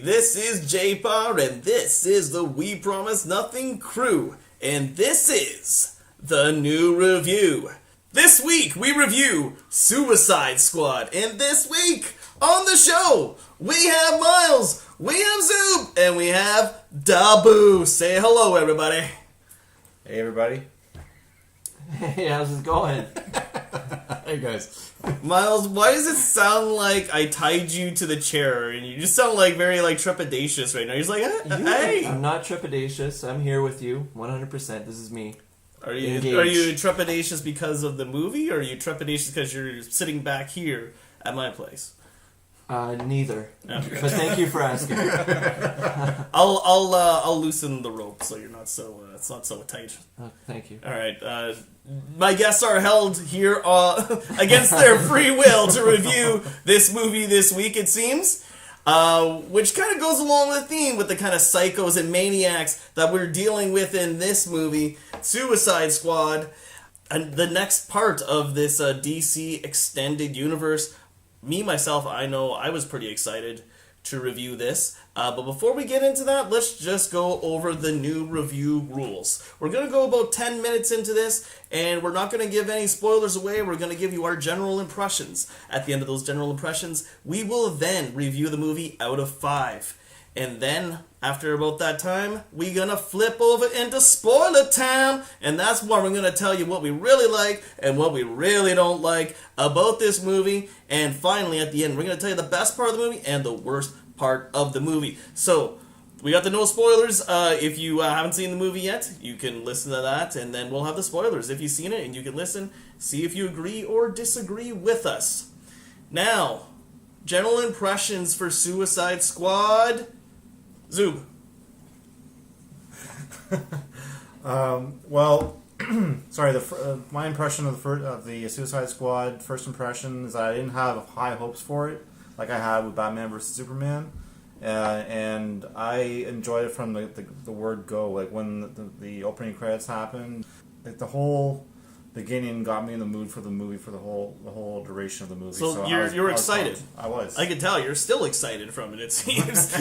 This is Jpar, and this is the We Promise Nothing crew, and this is the new review. This week we review Suicide Squad, and this week on the show we have Myles, we have Zube, and we have Da Boo. Say hello, everybody. Hey, everybody. Hey, how's it going? Hey, guys. Myles, why does it sound like I tied you to the chair, and you just sound like very trepidatious right now? You're just like, hey. I'm not trepidatious. I'm here with you, 100%. This is me. Are you trepidatious because of the movie, or are you trepidatious because you're sitting back here at my place? Neither. Okay. But thank you for asking. I'll loosen the rope so you're not so it's not so tight. Thank you. All right. My guests are held here against their free will to review this movie this week, it seems. Which kind of goes along with the theme with the kind of psychos and maniacs that we're dealing with in this movie, Suicide Squad. And the next part of this DC extended universe. Me, myself, I know I was pretty excited to review this. But before we get into that, let's just go over the new review rules. We're going to go about 10 minutes into this, and we're not going to give any spoilers away. We're going to give you our general impressions. At the end of those general impressions, we will then review the movie out of 5. And then, after about that time, we're going to flip over into spoiler time. And that's where we're going to tell you what we really like and what we really don't like about this movie. And finally, at the end, we're going to tell you the best part of the movie and the worst part of the movie. So, we got the no spoilers. If you haven't seen the movie yet, you can listen to that. And then we'll have the spoilers if you've seen it. And you can listen, see if you agree or disagree with us. Now, general impressions for Suicide Squad. Zube. Sorry. My impression of the Suicide Squad first impression is I didn't have high hopes for it, like I had with Batman vs Superman, and I enjoyed it from the word go. Like when the opening credits happened, like the whole beginning got me in the mood for the movie for the whole duration of the movie. So you're excited. I was. I can tell you're still excited from it seems.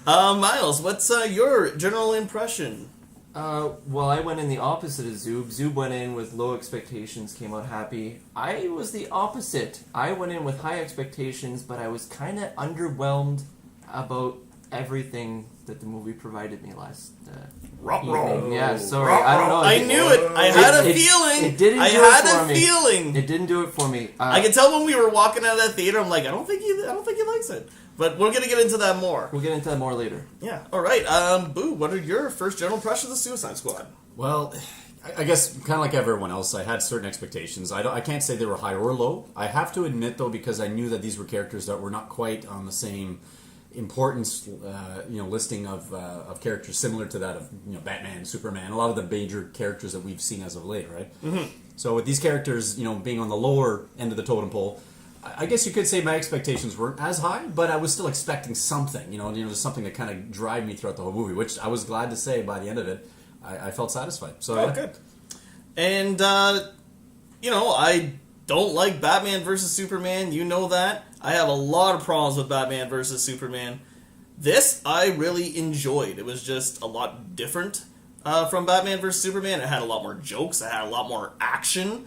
Myles, what's your general impression? Well, I went in the opposite of Zube. Zube went in with low expectations, came out happy. I was the opposite. I went in with high expectations, but I was kind of underwhelmed about everything that the movie provided me last evening. Yeah, sorry, I don't know. I knew it. I had a feeling. It didn't do it for me. Feeling. It didn't do it for me. I could tell when we were walking out of that theater. I'm like, I don't think he likes it. But we're gonna get into that more. We'll get into that more later. Yeah. All right. Boo, what are your first general impressions of Suicide Squad? Well, I guess kind of like everyone else, I had certain expectations. I can't say they were high or low. I have to admit, though, because I knew that these were characters that were not quite on the same importance, listing of characters similar to that of Batman, Superman, a lot of the major characters that we've seen as of late, right? Mm-hmm. So with these characters, being on the lower end of the totem pole, I guess you could say my expectations weren't as high, but I was still expecting something, just something to kind of drive me throughout the whole movie, which I was glad to say by the end of it, I felt satisfied. So good. And I don't like Batman versus Superman. You know that. I have a lot of problems with Batman versus Superman. This I really enjoyed. It was just a lot different from Batman versus Superman. It had a lot more jokes. It had a lot more action.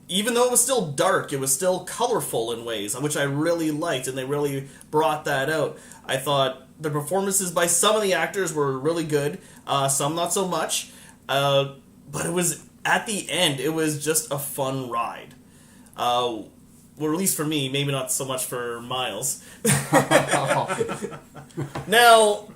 Even though it was still dark, it was still colorful in ways, which I really liked, and they really brought that out. I thought the performances by some of the actors were really good, some not so much. But it was, at the end, it was just a fun ride. Well, at least for me, maybe not so much for Myles. Now,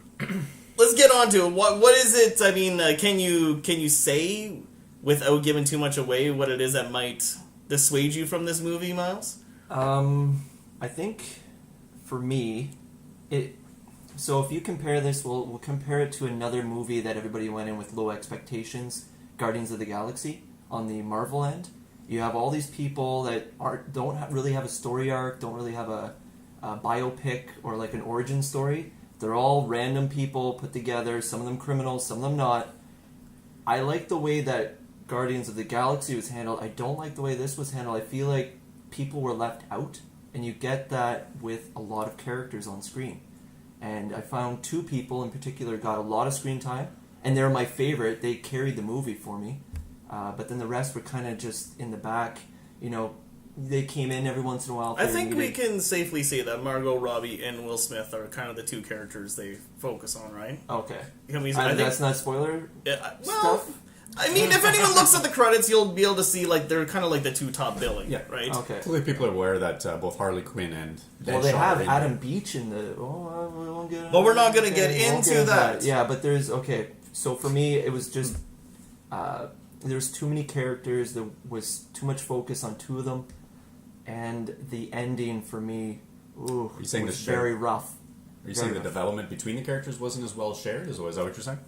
let's get on to it. What is it? I mean, can you say, without giving too much away, what it is that might dissuade you from this movie, Myles? I think, for me, so if you compare this, we'll compare it to another movie that everybody went in with low expectations, Guardians of the Galaxy, on the Marvel end. You have all these people that don't really have a story arc, don't really have a biopic or like an origin story. They're all random people put together, some of them criminals, some of them not. I like the way that Guardians of the Galaxy was handled. I don't like the way this was handled. I feel like people were left out And you get that with a lot of characters on screen. And I found 2 people in particular got a lot of screen time, and they're my favorite. They carried the movie for me. But then the rest were kind of just in the back. You know, they came in every once in a while. I think we can safely say that Margot Robbie and Will Smith are kind of the 2 characters they focus on, right? Okay. Can we, I think, that's not spoiler well, stuff? I mean, if anyone looks at the credits, you'll be able to see, like, they're kind of like the 2 top billing, Yeah. right? Okay. Hopefully people are aware that both Harley Quinn and Well, they Deadshot have are in Adam there. Beach in the... Oh, we won't get... But we're not going to get we won't into that. Yeah, but there's... Okay, so for me, it was just... there's too many characters. There was too much focus on 2 of them. And the ending, for me, you saying was the very rough. Are you saying the development between the characters wasn't as well shared? Is that what you're saying?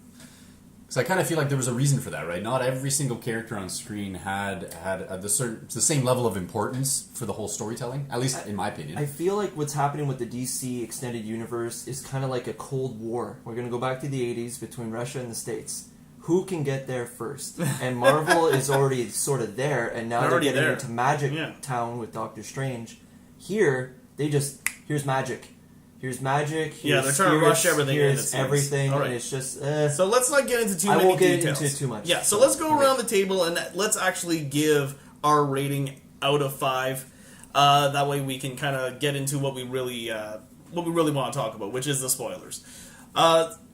Because I kind of feel like there was a reason for that, right? Not every single character on screen had the same level of importance for the whole storytelling, at least in my opinion. I feel like what's happening with the DC Extended Universe is kind of like a Cold War. We're going to go back to the 80s between Russia and the States. Who can get there first? And Marvel is already sort of there, and now they're getting there. into Magic Town with Doctor Strange. Here, they just... Here's magic. Here's magic. Here's they're trying to rush everything in, it Here's seems. everything, All right. and it's just... So let's not get into too many I won't get details. into it too much. Yeah, so let's go around the table and let's actually give our rating out of 5. That way we can kind of get into what we really want to talk about, which is the spoilers.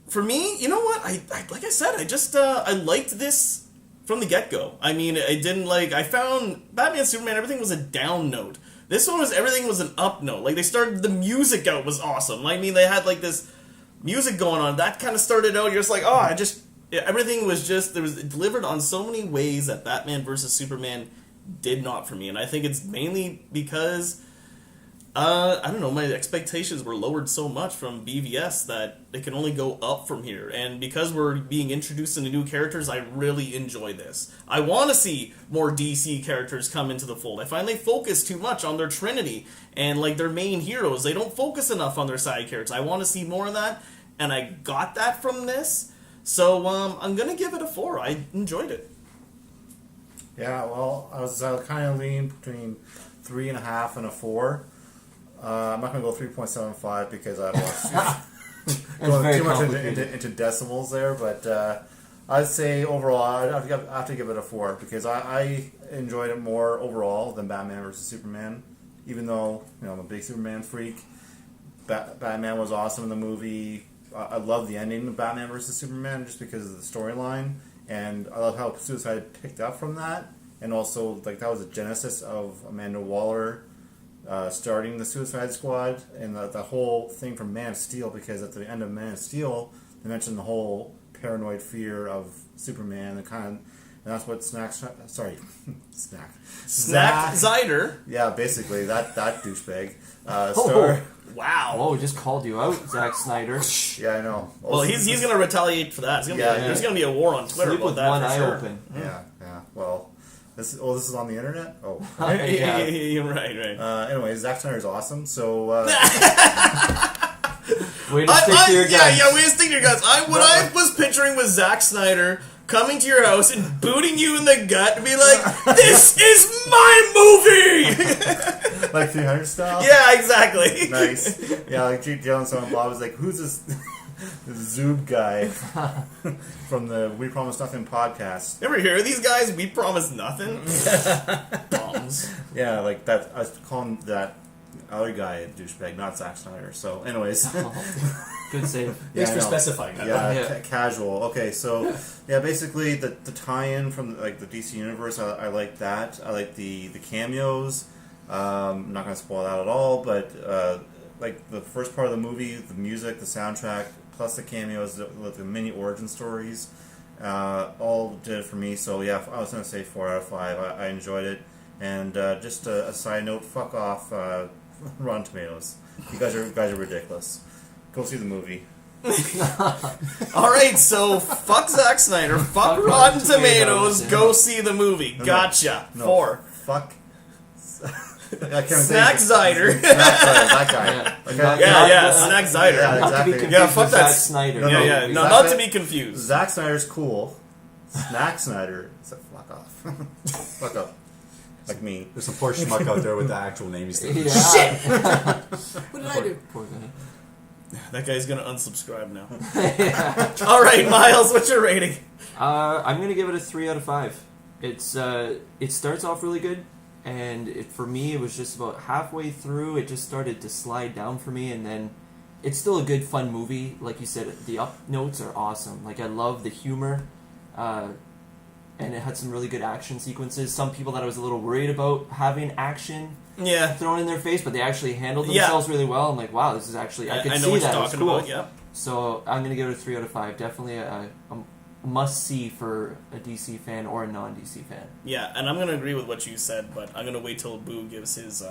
For me, you know what? I like I said, I liked this from the get-go. I mean, I found Batman Superman, everything was a down note. This one everything was an up note. Like, the music out was awesome. I mean, they had, like, this music going on. That kind of started out, you're just like, everything was just, it was delivered on so many ways that Batman vs. Superman did not for me. And I think it's mainly because, I don't know, my expectations were lowered so much from BVS that it can only go up from here. And because we're being introduced into new characters, I really enjoy this. I want to see more DC characters come into the fold. I find they focus too much on their trinity and, like, their main heroes. They don't focus enough on their side characters. I want to see more of that, and I got that from this. So I'm going to give it a 4. I enjoyed it. Yeah, well, I was kind of leaning between 3.5 and a 4. I'm not going to go 3.75 because I lost very too much complicated. into decimals there, but I'd say overall I have to give it a 4 because I enjoyed it more overall than Batman vs. Superman, even though I'm a big Superman freak. Batman was awesome in the movie. I love the ending of Batman vs. Superman just because of the storyline, and I love how Suicide picked up from that, and also like that was the genesis of Amanda Waller starting the Suicide Squad and the whole thing from Man of Steel, because at the end of Man of Steel they mentioned the whole paranoid fear of Superman and that's what Snack Snyder. Yeah, basically that douchebag. Wow. Oh, just called you out, Zack Snyder. Yeah, I know. Well, he's going to retaliate for that. There's going to be a war on Twitter Sleep about with that one for eye sure. open. Yeah. Well, this is on the internet. Oh, Yeah. Right. anyway, Zack Snyder's awesome. So Way to stick to your guns. way to stick to your guns. What I was picturing was Zack Snyder coming to your house and booting you in the gut and be like, "This is my movie!" like 300 style. Yeah, exactly. Nice. Yeah, like Jalen and Bob was like, "Who's this Zube guy from the We Promise Nothing podcast?" Ever hear of these guys? We promise nothing. Bums. Yeah, like that. I was calling that other guy a douchebag, not Zack Snyder. So, anyways. Good save. Thanks I for know. specifying that. Yeah, casual. Okay, so yeah, basically the tie-in from like the DC universe, I like that. I like the cameos. I'm not gonna spoil that at all, but like the first part of the movie, the music, the soundtrack, plus the cameos, the mini origin stories, all did it for me. So yeah, I was gonna say 4 out of 5. I enjoyed it. And just a side note, fuck off, Rotten Tomatoes. You guys are ridiculous. Go see the movie. Alright, so fuck Zack Snyder, fuck Rotten Tomatoes, go see the movie. Gotcha. No, 4. Fuck. Snack Zyder. That guy. Yeah. Snack Zyder. Yeah, Not to be exactly. confused Yeah, fuck with that. Zack Snyder. No, No, Zack- not to be confused. Zack Snyder's cool. Snack Snyder. So fuck off. Fuck up. like me. There's some poor schmuck out there with the actual name. He's thinking, Yeah. shit! What did I do? Poor guy. That guy's gonna unsubscribe now. All right, Myles, what's your rating? I'm gonna give it a 3 out of 5. It's it starts off really good, and for me it was just about halfway through it just started to slide down for me, and then it's still a good fun movie. Like you said, the up notes are awesome. Like I love the humor, and it had some really good action sequences. Some people that I was a little worried about having action Yeah, thrown in their face, but they actually handled Yeah. themselves really well. I'm like, wow, this is actually I could know see what that. you're It was talking cool. about. Yeah. So I'm gonna give it a 3 out of 5. Definitely a must-see for a DC fan or a non-DC fan. Yeah, and I'm going to agree with what you said, but I'm going to wait till Boo gives his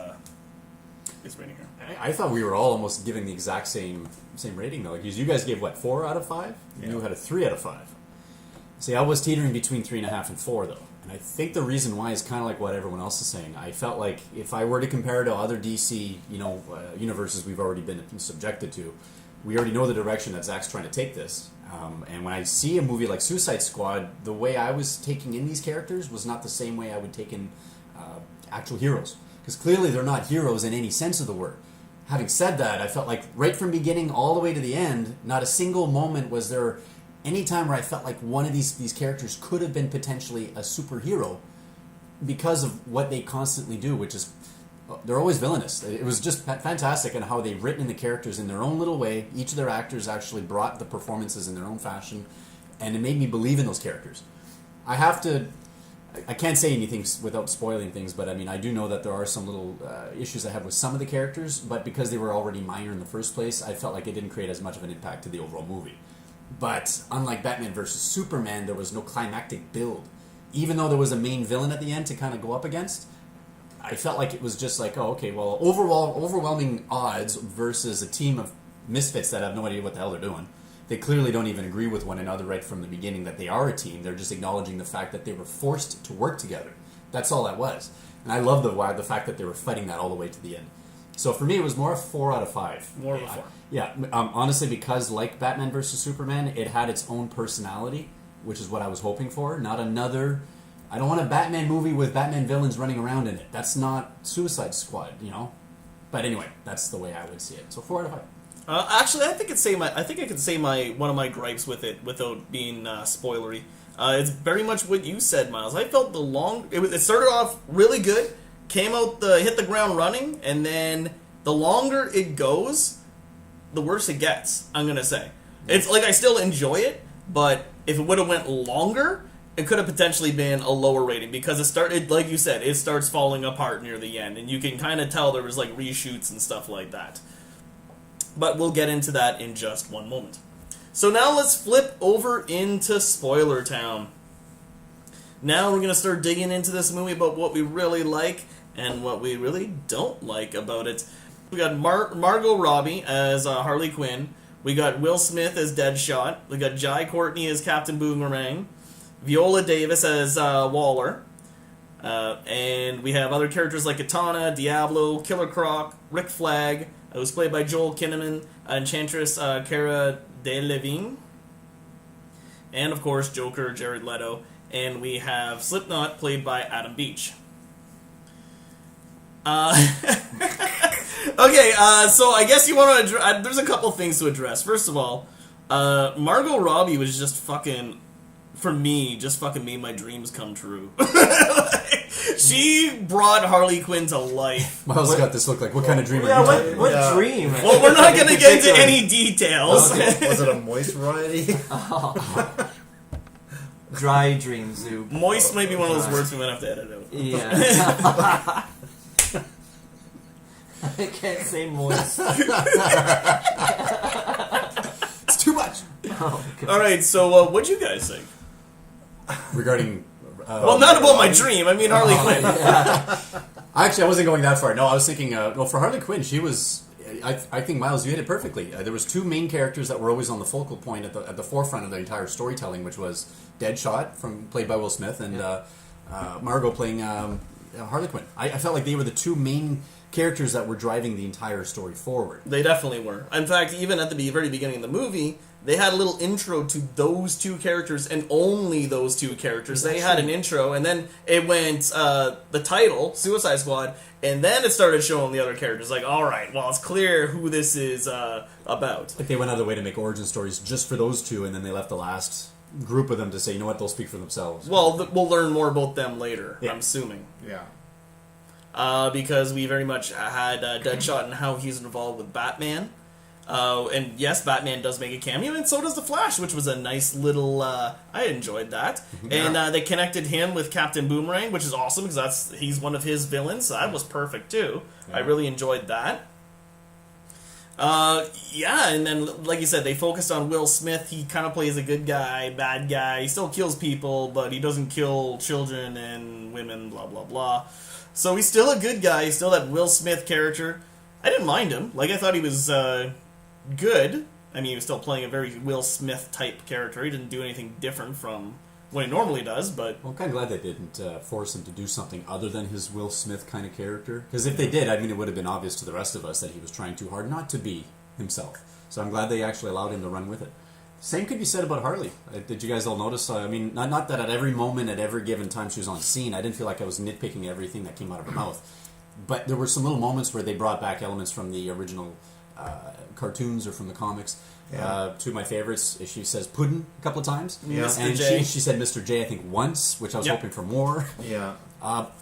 rating here. I thought we were all almost giving the exact same rating though. Because you guys gave what, 4 out of 5? And you had a 3 out of 5. See, I was teetering between 3.5 and 4 though, and I think the reason why is kind of like what everyone else is saying. I felt like if I were to compare to other DC, universes we've already been subjected to, we already know the direction that Zach's trying to take this. And when I see a movie like Suicide Squad, the way I was taking in these characters was not the same way I would take in actual heroes. Because clearly they're not heroes in any sense of the word. Having said that, I felt like right from beginning all the way to the end, not a single moment was there any time where I felt like one of these characters could have been potentially a superhero because of what they constantly do, which is they're always villainous. It was just fantastic in how they've written the characters in their own little way. Each of their actors actually brought the performances in their own fashion, and it made me believe in those characters. I can't say anything without spoiling things, but I mean, I do know that there are some little issues I have with some of the characters, but because they were already minor in the first place, I felt like it didn't create as much of an impact to the overall movie. But unlike Batman vs. Superman, there was no climactic build. Even though there was a main villain at the end to kind of go up against, I felt like it was just like, oh, okay, well, overwhelming odds versus a team of misfits that have no idea what the hell they're doing. They clearly don't even agree with one another right from the beginning that they are a team. They're just acknowledging the fact that they were forced to work together. That's all that was. And I love the fact that they were fighting that all the way to the end. So for me, it was more a 4 out of 5. More of a 4. Yeah, honestly, because like Batman vs. Superman, it had its own personality, which is what I was hoping for. Not another... I don't want a Batman movie with Batman villains running around in it. That's not Suicide Squad, But anyway, that's the way I would see it. So 4 out of 5. Actually, I think I could say one of my gripes with it without being spoilery. It's very much what you said, Myles. I felt it started off really good, hit the ground running, and then the longer it goes, the worse it gets. I'm gonna say it's like I still enjoy it, but if it would have went longer, it could have potentially been a lower rating because it started, like you said, it starts falling apart near the end, and you can kind of tell there was like reshoots and stuff like that. But we'll get into that in just one moment. So now let's flip over into Spoiler Town. Now we're going to start digging into this movie about what we really like and what we really don't like about it. We got Margot Robbie as Harley Quinn. We got Will Smith as Deadshot. We got Jai Courtney as Captain Boomerang. Viola Davis as Waller. And we have other characters like Katana, Diablo, Killer Croc, Rick Flag. It was played by Joel Kinnaman, Enchantress Cara Delevingne, and of course Joker Jared Leto. And we have Slipknot played by Adam Beach. Okay, so I guess you want to there's a couple things to address. First of all, Margot Robbie was just fucking, for me, just fucking made my dreams come true. She brought Harley Quinn to life. Myles got this look like, what kind of dream Yeah, are you what Yeah. dream? Well, we're not going to get into any details. Was it a moist variety? Dry dream, Zube. Moist might be one of those words we might have to edit out. Yeah. I can't say moist. It's too much! Oh, God. Alright, so what'd you guys think? Regarding... Well, not about my dream, I mean Harley Quinn. Actually, I wasn't going that far. No, I was thinking, for Harley Quinn, she was... I think, Myles, you hit it perfectly. There was two main characters that were always on the focal point at the forefront of the entire storytelling, which was Deadshot, played by Will Smith, and Margot playing Harley Quinn. I felt like they were the two main characters that were driving the entire story forward. They definitely were. In fact, even at the very beginning of the movie, they had a little intro to those two characters and only those two characters. They had an intro, and then it went the title, Suicide Squad, and then it started showing the other characters. Like, all right, well, it's clear who this is about. Like they went out of the way to make origin stories just for those two, and then they left the last group of them to say, you know what, they'll speak for themselves. Well, we'll learn more about them later, I'm assuming. Yeah. Because we very much had Deadshot and how he's involved with Batman. And yes, Batman does make a cameo, and so does the Flash, which was a nice little. I enjoyed that, and they connected him with Captain Boomerang, which is awesome because he's one of his villains. So that was perfect too. I really enjoyed that. Yeah, and then like you said, they focused on Will Smith. He kind of plays a good guy, bad guy. He still kills people, but he doesn't kill children and women. Blah blah blah. So he's still a good guy. He's still that Will Smith character. I didn't mind him. Like I thought he was. Good. I mean, he was still playing a very Will Smith type character. He didn't do anything different from what he normally does, but... Well, I'm kind of glad they didn't force him to do something other than his Will Smith kind of character. Because if they did, I mean, it would have been obvious to the rest of us that he was trying too hard not to be himself. So I'm glad they actually allowed him to run with it. Same could be said about Harley. Did you guys all notice? I mean, not that at every moment, at every given time she was on scene, I didn't feel like I was nitpicking everything that came out of her mouth. But there were some little moments where they brought back elements from the original... cartoons or from the comics. Two of my favorites, she says puddin' a couple of times. Mr. And J. she said Mr. J, I think, once, which I was hoping for more. Yeah.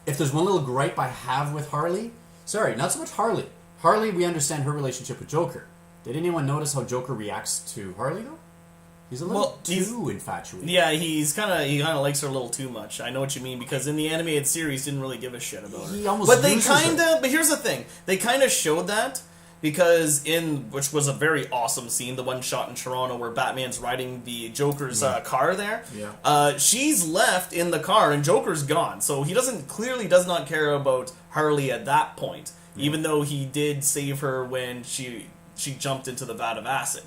If there's one little gripe I have with Harley, sorry, not so much Harley. Harley, we understand her relationship with Joker. Did anyone notice how Joker reacts to Harley, though? He's a little too infatuated. Yeah, he kind of likes her a little too much. I know what you mean, because in the animated series, didn't really give a shit about her. He almost but they loses her. but here's the thing. They kind of showed that, because which was a very awesome scene, the one shot in Toronto where Batman's riding the Joker's car there. Yeah. She's left in the car and Joker's gone, so he clearly does not care about Harley at that point, even though he did save her when she jumped into the vat of acid.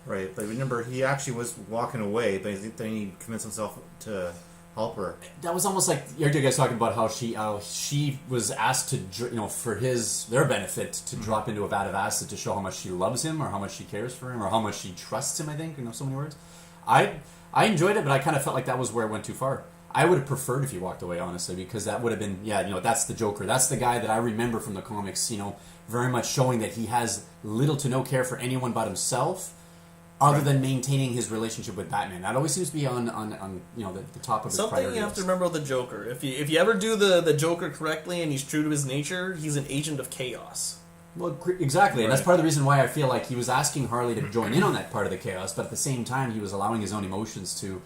Right, but remember, he actually was walking away, but then he convinced himself to help her. That was almost like you guys talking about how she was asked to, for their benefit to drop into a vat of acid to show how much she loves him or how much she cares for him or how much she trusts him. I think so many words. I enjoyed it, but I kind of felt like that was where it went too far. I would have preferred if he walked away, honestly, because that would have been that's the Joker. That's the guy that I remember from the comics. Very much showing that he has little to no care for anyone but himself. Other than maintaining his relationship with Batman, that always seems to be on the top of his priority Something you have list. to remember with the Joker. If you ever do the Joker correctly and he's true to his nature, he's an agent of chaos. Well, exactly, and that's part of the reason why I feel like he was asking Harley to join in on that part of the chaos, but at the same time, he was allowing his own emotions to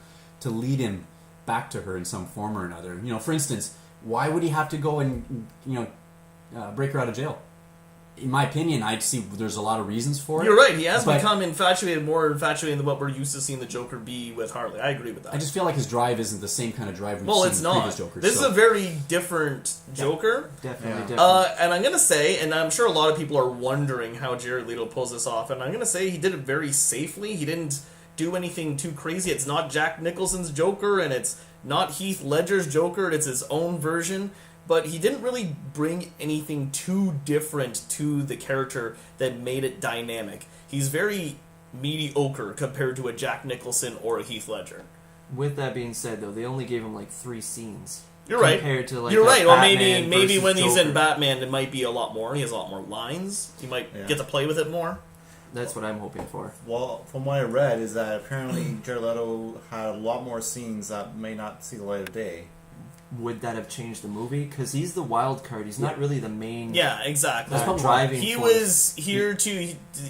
lead him back to her in some form or another. For instance, why would he have to go and break her out of jail? In my opinion, I'd see there's a lot of reasons for it. You're right. He has become more infatuated than what we're used to seeing the Joker be with Harley. I agree with that. I just feel like his drive isn't the same kind of drive we've it's seen not. with previous Jokers. This is a very different Joker. Definitely. And I'm going to say, and I'm sure a lot of people are wondering how Jared Leto pulls this off, and I'm going to say he did it very safely. He didn't do anything too crazy. It's not Jack Nicholson's Joker, and it's not Heath Ledger's Joker. It's his own version. But he didn't really bring anything too different to the character that made it dynamic. He's very mediocre compared to a Jack Nicholson or a Heath Ledger. With that being said, though, they only gave him 3 scenes. You're right. Compared to You're right. Or Batman maybe when versus he's in Joker. Batman, it might be a lot more. He has a lot more lines. He might get to play with it more. That's what I'm hoping for. Well, from what I read, is that apparently Jared Leto had a lot more scenes that may not see the light of day. Would that have changed the movie? Because he's the wild card. He's not really the main. Yeah, exactly. Driving. He force. was here to.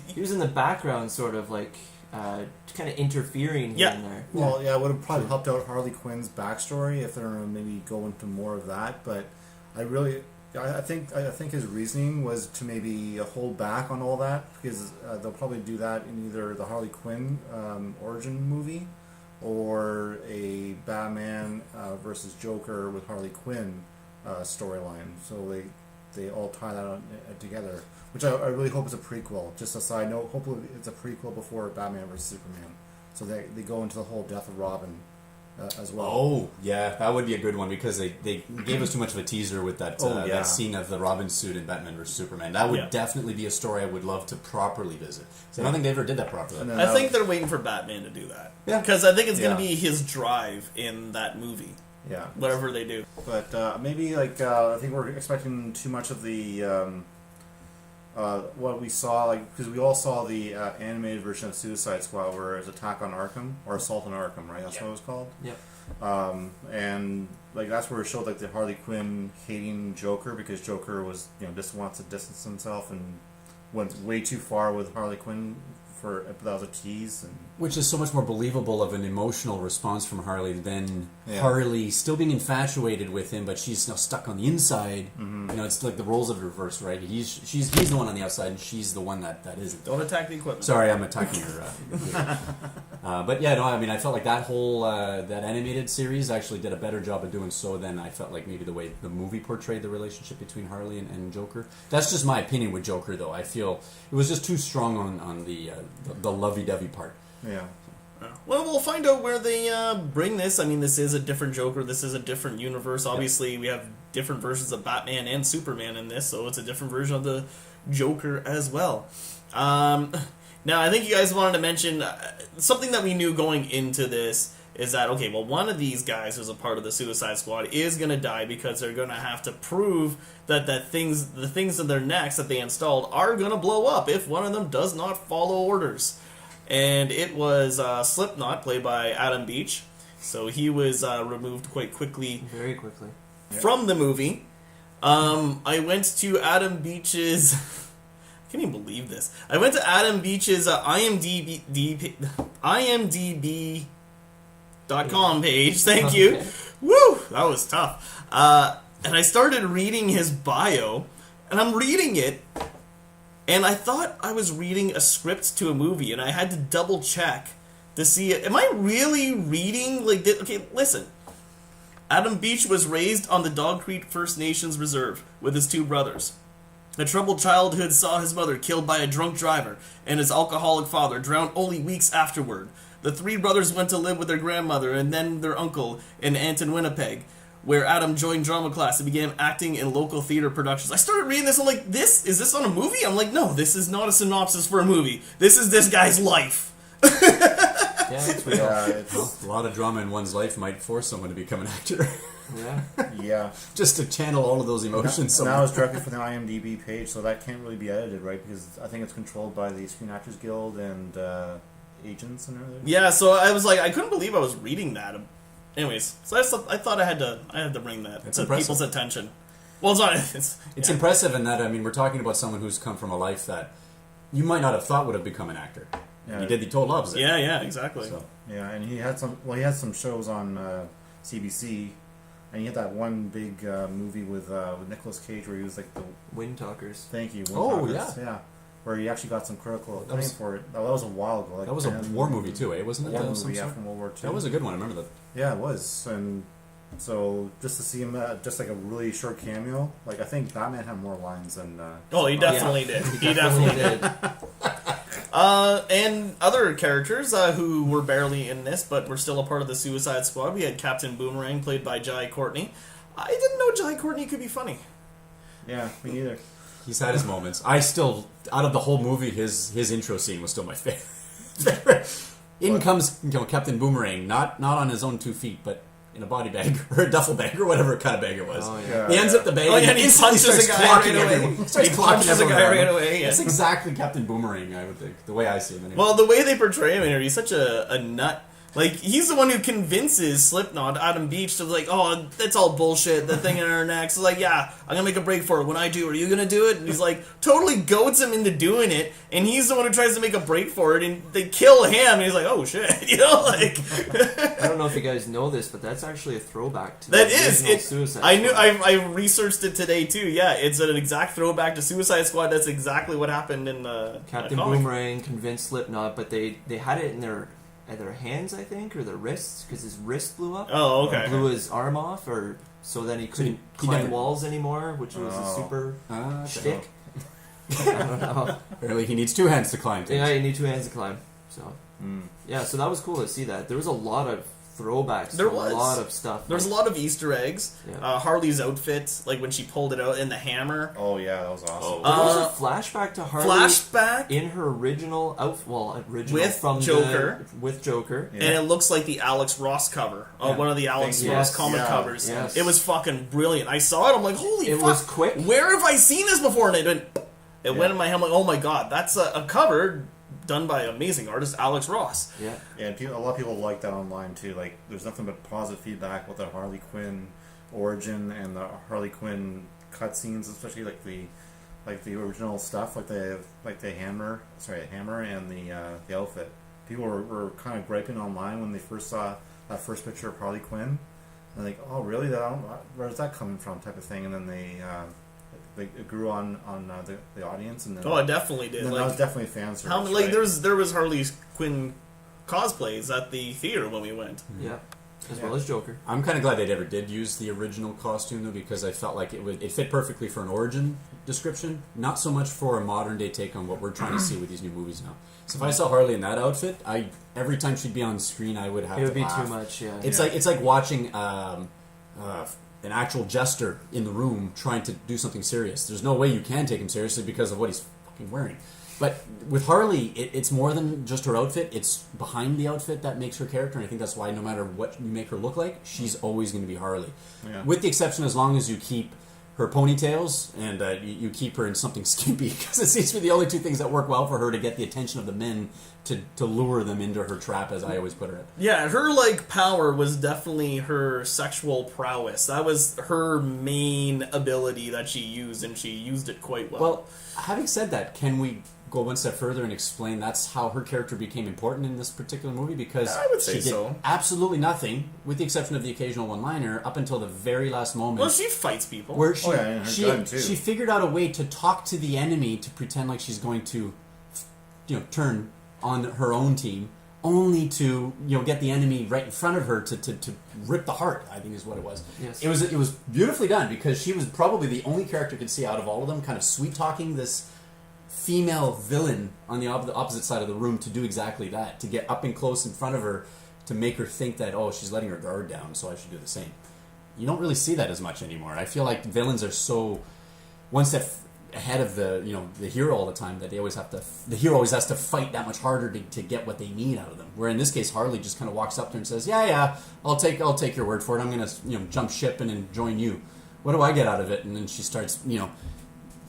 He was in the background, sort of kind of interfering here and there. Well, yeah, it would have probably helped out Harley Quinn's backstory if they're maybe go into more of that. But I think his reasoning was to maybe hold back on all that because they'll probably do that in either the Harley Quinn origin movie or a Batman versus Joker with Harley Quinn storyline. So they all tie that together, which I really hope is a prequel. Just a side note, hopefully it's a prequel before Batman versus Superman. So they go into the whole death of Robin as well. Oh, yeah, that would be a good one because they gave us too much of a teaser with that that scene of the Robin suit in Batman vs Superman. That would definitely be a story I would love to properly visit. So I don't think they ever did that properly. I think they're waiting for Batman to do that. Yeah. Because I think it's going to be his drive in that movie. Yeah. Whatever they do. But maybe, like, I think we're expecting too much of the... what we saw, like, because we all saw the animated version of Suicide Squad where it was Attack on Arkham, or Assault on Arkham, right? That's what it was called? Yep. And, like, that's where it showed, like, the Harley Quinn hating Joker because Joker was, just wants to distance himself and went way too far with Harley Quinn that was a tease. And which is so much more believable of an emotional response from Harley than Harley still being infatuated with him, but she's now stuck on the inside. Mm-hmm. It's like the roles of reverse, right? She's the one on the outside, and she's the one that isn't. Don't attack the equipment. Sorry, I'm attacking her. But yeah, no, I mean, I felt like that whole that animated series actually did a better job of doing so than I felt like maybe the way the movie portrayed the relationship between Harley and Joker. That's just my opinion with Joker, though. I feel it was just too strong on the lovey-dovey part. Yeah. Well, we'll find out where they bring this. I mean, this is a different Joker. This is a different universe. Obviously, we have different versions of Batman and Superman in this, so it's a different version of the Joker as well. Now, I think you guys wanted to mention something that we knew going into this is that, okay, well, one of these guys who's a part of the Suicide Squad is going to die because they're going to have to prove that the things in their necks that they installed are going to blow up if one of them does not follow orders. And it was Slipknot, played by Adam Beach. So he was removed quite quickly. Very quickly. From the movie. I went to Adam Beach's... I can't even believe this. I went to Adam Beach's IMDb.com page. Thank you. Okay. Woo! That was tough. And I started reading his bio. And I'm reading it. And I thought I was reading a script to a movie, and I had to double check to see it. Am I really reading like this? Okay, listen. Adam Beach was raised on the Dog Creek First Nations Reserve with his two brothers. A troubled childhood saw his mother killed by a drunk driver, and his alcoholic father drowned only weeks afterward. The three brothers went to live with their grandmother and then their uncle and aunt in Winnipeg, where Adam joined drama class and began acting in local theater productions. I started reading this, I'm like, is this on a movie? I'm like, no, this is not a synopsis for a movie. This is this guy's life. It's real. A lot of drama in one's life might force someone to become an actor. Yeah. Just to channel all of those emotions. And that was directly from the IMDb page, so that can't really be edited, right? Because I think it's controlled by the Screen Actors Guild and agents and everything. Yeah, so I was like, I couldn't believe I was reading that. Anyways, so I thought I had to bring that to people's attention. Well, it's not. It's impressive in that, I mean, we're talking about someone who's come from a life that you might not have thought would have become an actor. Yeah. He told loves it. Yeah, exactly. So. Yeah, and he had some shows on CBC, and he had that one big movie with Nicolas Cage where he was like the Wind Talkers. Thank you. Wind Talkers. Yeah. Where he actually got some critical acclaim for it. That was a while ago. That was a war movie too, wasn't it? War movie, from World War II. That was a good one. I remember that. Yeah, it was. And so just to see him, just like a really short cameo, like I think Batman had more lines than. He definitely did. He definitely did. And other characters who were barely in this, but were still a part of the Suicide Squad. We had Captain Boomerang, played by Jai Courtney. I didn't know Jai Courtney could be funny. Yeah, me neither. He's had his moments. I still, out of the whole movie, his intro scene was still my favorite. In comes Captain Boomerang, not on his own 2 feet, but in a body bag or a duffel bag or whatever kind of bag it was. Oh, yeah. He ends up the bag and he punches a guy right away. He punches a guy right away. That's exactly Captain Boomerang, I would think, the way I see him. Anyway. Well, the way they portray him in here, he's such a nut. Like, he's the one who convinces Slipknot, Adam Beach, to like, oh, that's all bullshit, the thing in our necks. So like, yeah, I'm gonna make a break for it. When I do, are you gonna do it? And he's like, totally goads him into doing it, and he's the one who tries to make a break for it, and they kill him, and he's like, oh shit, like... I don't know if you guys know this, but that's actually a throwback to that the original Suicide I knew, Squad. I researched it today too, yeah, it's an exact throwback to Suicide Squad. That's exactly what happened in the Captain comic. Boomerang convinced Slipknot, but they had it in their hands, I think, or their wrists, because his wrist blew up. Oh, okay. Blew his arm off, so then he couldn't climb walls anymore, which was a super shtick. I don't know. Apparently he needs 2 hands to climb things. Yeah, you need 2 hands to climb. So, yeah, so that was cool to see that. There was a lot of throwbacks There to was. a lot of stuff. There's a lot of Easter eggs. Yeah. Harley's outfit, like when she pulled it out in the hammer. Oh yeah, that was awesome. There was a flashback to Harley Flashback, in her original outfit. Well, original With from Joker. with Joker. Yeah. and it looks like the Alex Ross cover. Yeah. One of the Alex Thank you. Ross Yes. comic Yeah. covers. Yes. It was fucking brilliant. I saw it, I'm like, holy It fuck. was quick. Where have I seen this before? And it went Yeah. in my head, I'm like, oh my god, that's a cover done by amazing artist Alex Ross. Yeah. Yeah, and a lot of people like that online too. Like, there's nothing but positive feedback with the Harley Quinn origin and the Harley Quinn cutscenes, especially like the original stuff, like the hammer and the outfit. People were kind of griping online when they first saw that first picture of Harley Quinn, and like, oh really? Where's that coming from? Type of thing, and then they it grew on the audience, and then Oh, it definitely did. and then Like, that was definitely fan service. how like right? there was Harley Quinn cosplays at the theater when we went. Yeah. As Yeah. well as Joker. I'm kind of glad they never did use the original costume though, because I felt like it fit perfectly for an origin description, not so much for a modern day take on what we're trying to see with these new movies now. So if I saw Harley in that outfit, every time she'd be on screen, I would have It would to be laugh. too much, yeah. It's like watching an actual jester in the room trying to do something serious. There's no way you can take him seriously because of what he's fucking wearing. But with Harley, it's more than just her outfit. It's behind the outfit that makes her character, and I think that's why no matter what you make her look like, she's always going to be Harley. Yeah. With the exception, as long as you keep her ponytails and you keep her in something skimpy, because it seems to be the only two things that work well for her to get the attention of the men to lure them into her trap, as I always put her at. Yeah, her like power was definitely her sexual prowess. That was her main ability that she used, and she used it quite well. Well, having said that, can we go one step further and explain that's how her character became important in this particular movie? Because I would say she did so. absolutely nothing, with the exception of the occasional one-liner, up until the very last moment. Well, she fights people. where she, Oh, yeah, and her gun, too. she figured out a way to talk to the enemy to pretend like she's going to, turn on her own team, only to get the enemy right in front of her to rip the heart. I think is what it was. Yes. It was beautifully done, because she was probably the only character you could see out of all of them, kind of sweet talking this female villain on the opposite side of the room to do exactly that, to get up and close in front of her, to make her think that, oh, she's letting her guard down, so I should do the same. You don't really see that as much anymore. I feel like villains are so one step ahead of the hero all the time, that the hero always has to fight that much harder to get what they need out of them. Where in this case, Harley just kind of walks up there and says, yeah, I'll take your word for it. I'm gonna jump ship and join you. What do I get out of it? And then she starts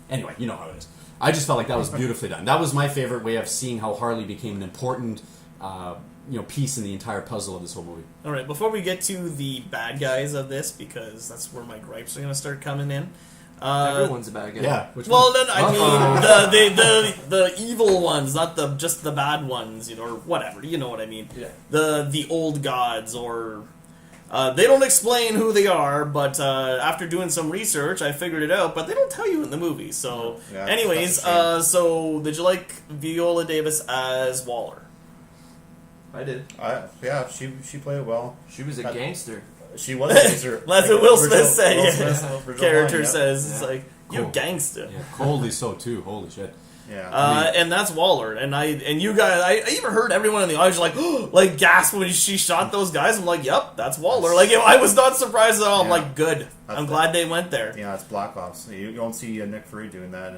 anyway, you know how it is. I just felt like that was beautifully done. That was my favorite way of seeing how Harley became an important piece in the entire puzzle of this whole movie. All right, before we get to the bad guys of this, because that's where my gripes are going to start coming in. Everyone's a bad guy. Yeah. Which Well, one? then I mean the evil ones, not just the bad ones, or whatever. You know what I mean? Yeah. The old gods, or they don't explain who they are, but after doing some research, I figured it out. But they don't tell you in the movie. So, Yeah, anyways, that's a so did you like Viola Davis as Waller? I did. She played it well. She was a gangster. She was a gangster. That's what Will Smith said. Will Yeah. Smith's original Character line, yeah. says it's Yeah. like you Cool. gangster. Yeah, coldly so too. Holy shit. Yeah. And that's Waller, and you guys, I even heard everyone in the audience like gasp when she shot those guys. I'm like, yep, that's Waller. Like, I was not surprised at all. I'm Yeah. like, good. That's I'm glad they went there. Yeah, it's Black Ops. You don't see Nick Fury doing that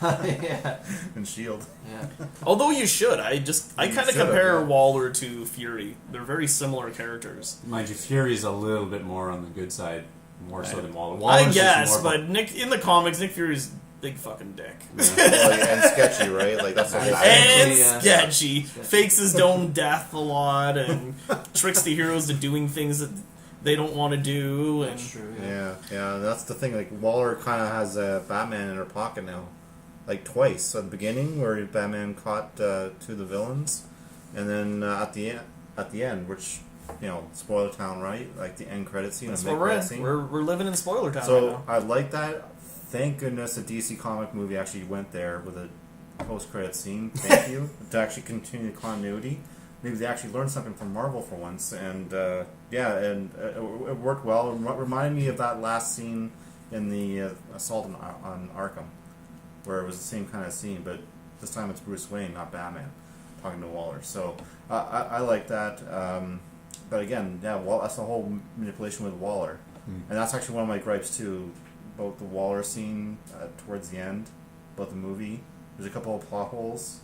Yeah. in Shield. Yeah. Although you should, I kind of should, compare yeah. Waller to Fury. They're very similar characters. Mind you, Fury's a little bit more on the good side, more so than Waller. I Waller's just guess, more but Nick in the comics, Nick Fury's big fucking dick. And sketchy, right? Like that's the whole thing. And Yeah. sketchy. Fakes his own death a lot and tricks the heroes to doing things that they don't want to do. And That's true. Yeah. That's the thing. Like Waller kind of has Batman in her pocket now, like twice at the beginning where Batman caught two of the villains, and then at the end, which spoiler town, right? Like the end credit scene. that's the what we're mid-credit in. scene. We're living in spoiler town right So now. I like that. Thank goodness a DC comic movie actually went there with a post-credit scene. Thank you to actually continue the continuity. Maybe they actually learned something from Marvel for once, and it worked well. It reminded me of that last scene in the Assault on Arkham, where it was the same kind of scene, but this time it's Bruce Wayne, not Batman, talking to Waller. So I like that. But again, yeah, that's the whole manipulation with Waller, and that's actually one of my gripes too, about the Waller scene towards the end, about the movie. There's a couple of plot holes.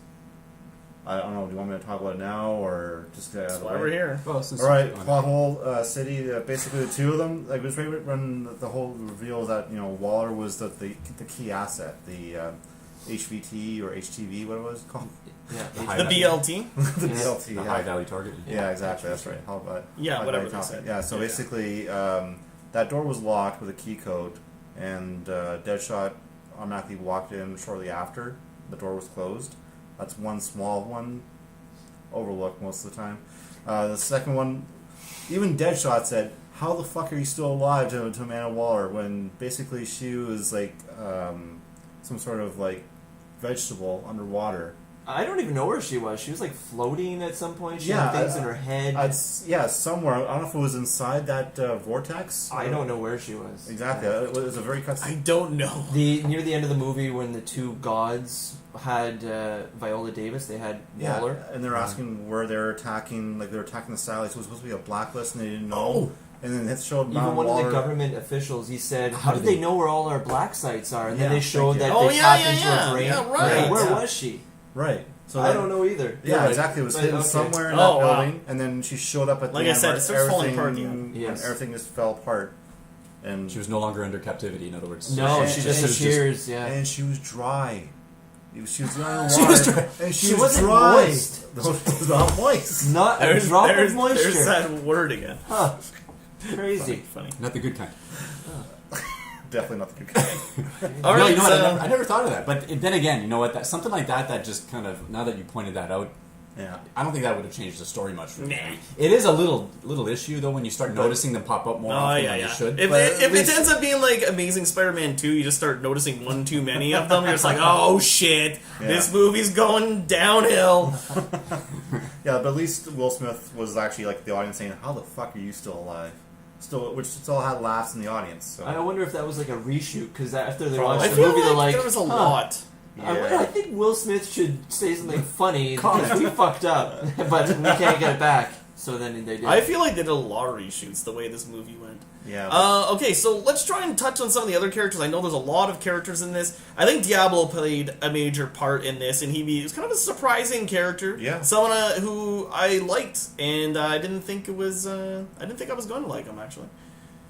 I don't know. Do you want me to talk about it now, or just get out of the way? Why we're here. Well, since All right, plot hole city. Basically, the two of them. Like, it was right when the whole reveal that Waller was the key asset, the HVT or HTV, what it was called. Yeah. The BLT. The BLT. the Yeah. high value target. Yeah, exactly. That's right. How about Yeah, high whatever value they target. said. Yeah. So basically, that door was locked with a key code, and Deadshot automatically walked in shortly after the door was closed. That's one small one, overlooked most of the time. The second one, even Deadshot said, "How the fuck are you still alive?" to Amanda Waller, when basically she was like some sort of like vegetable underwater. I don't even know where she was. She was like floating at some point. She Yeah, had things in her head. Somewhere. I don't know if it was inside that vortex. I don't know where she was. Exactly. It was a very cut. I don't know. Near the end of the movie, when the two gods had Viola Davis, they had Waller. And they're asking where they're attacking. Like, they're attacking the satellites. It was supposed to be a blacklist, and they didn't know. Oh. And then it showed Even Mount one Waller. of the government officials, he said, "How did they know where all our black sites are?" And then Yeah, they showed thank that you. they Oh, tapped yeah, into yeah, her brain. yeah, right. Yeah, where Yeah. was she? Right. So I don't know either. Yeah, You're right. exactly. It was But, hidden okay. somewhere in Oh, that wow. building, and then she showed up at Like the I end said, where it starts falling apart at the everything- end. Yes. and everything just fell apart. And She was no longer under captivity. In other words, No, And- she and just she was appears. Yeah. and she was dry. She was not in She water, was dry. and she She was wasn't dry. moist. It was not moist. Not a drop of moisture. There's that word again. Huh. Crazy. Funny. not the good kind. Definitely not the good kind. All No, right, you know what? so I never thought of that. But then again, you know what? Something like that just kind of, now that you pointed that out, Yeah. I don't think that would have changed the story much for me. Nah. It is a little issue though when you start noticing them pop up more Oh often yeah, than yeah. you should. If But it, at if it least- ends up being like Amazing Spider-Man 2, you just start noticing one too many of them. You're just like, oh shit, Yeah. this movie's going downhill. Yeah, but at least Will Smith was actually like the audience saying, "How the fuck are you still alive?" Which still had laughs in the audience. So. I wonder if that was like a reshoot because after they Probably. watched I the feel movie, they're like like, there was a "Huh, lot. I think Will Smith should say something funny because we fucked up, but we can't get it back." So then they did. I feel like they did a lot of reshoots the way this movie went. Yeah. Okay, so let's try and touch on some of the other characters. I know there's a lot of characters in this. I think Diablo played a major part in this, and he was kind of a surprising character. Yeah. Someone who I liked, and I didn't think it was. I didn't think I was going to like him actually.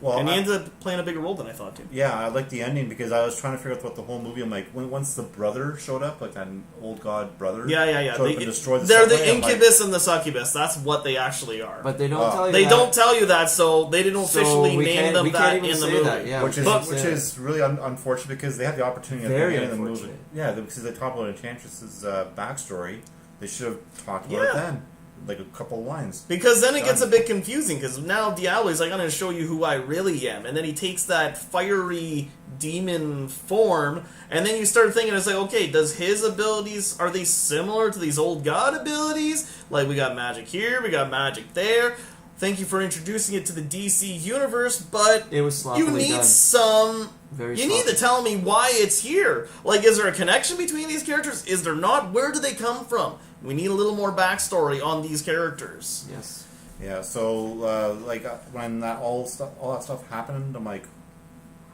well, And he I- ended up playing a bigger role than I thought too. Yeah, I liked the ending because I was trying to figure out what the whole movie. I'm like, once the brother showed up, like an old god brother. Yeah. Showed up and destroyed the They're the subway, I'm like, incubus and the succubus. That's what they actually are. but they don't Wow. tell you. they that. don't tell you that, so they didn't So officially we name can't- them we that can't even in the say movie. that, yeah. which is But- really unfortunate because they had the opportunity at Very the beginning of the movie. unfortunate. Yeah, because they talked about Enchantress's backstory. They should have talked about it Yeah. then, like a couple of lines. Because then it gets a Done. bit confusing, because now Diablo's like, I'm going to show you who I really am. And then he takes that fiery demon form, and then you start thinking, it's like, okay, does his abilities, are they similar to these old god abilities? Like, we got magic here, we got magic there. Thank you for introducing it to the DC universe, but It was sloppily you need done. some... Very You need sloppy. to tell me why it's here. Like, is there a connection between these characters? Is there not? Where do they come from? We need a little more backstory on these characters. Yes. Yeah, so when all that stuff happened, I'm like,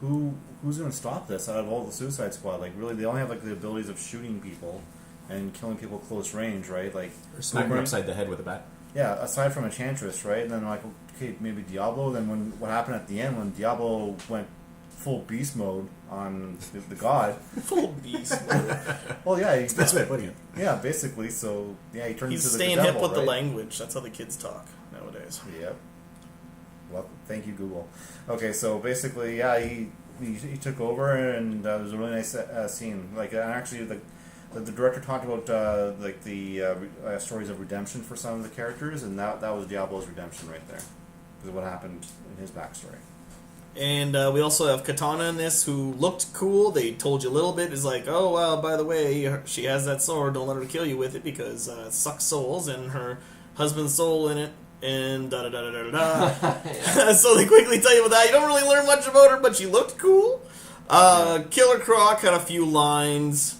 who's going to stop this out of all the Suicide Squad? Like, really, they only have like the abilities of shooting people and killing people close range, right? Like, Or smack her Wolverine- upside the head with a bat. Yeah, aside from Enchantress, right? And then like, okay, maybe Diablo. Then what happened at the end when Diablo went full beast mode on the god? Full beast. Well, yeah, That's the way of putting it. yeah, basically. So yeah, he turned He's into staying the hip devil, with the right? language. That's how the kids talk nowadays. Yep. Well, thank you, Google. Okay, so basically, yeah, he took over, and it was a really nice scene. Like, and actually, the director talked about like the stories of redemption for some of the characters, and that was Diablo's redemption right there, because of what happened in his backstory. And we also have Katana in this, who looked cool. They told you a little bit. It's like, oh, well, by the way, she has that sword. Don't let her kill you with it, because it sucks souls, and her husband's soul in it. And da-da-da-da-da-da. So they quickly tell you about that. You don't really learn much about her, but she looked cool. Killer Croc had a few lines.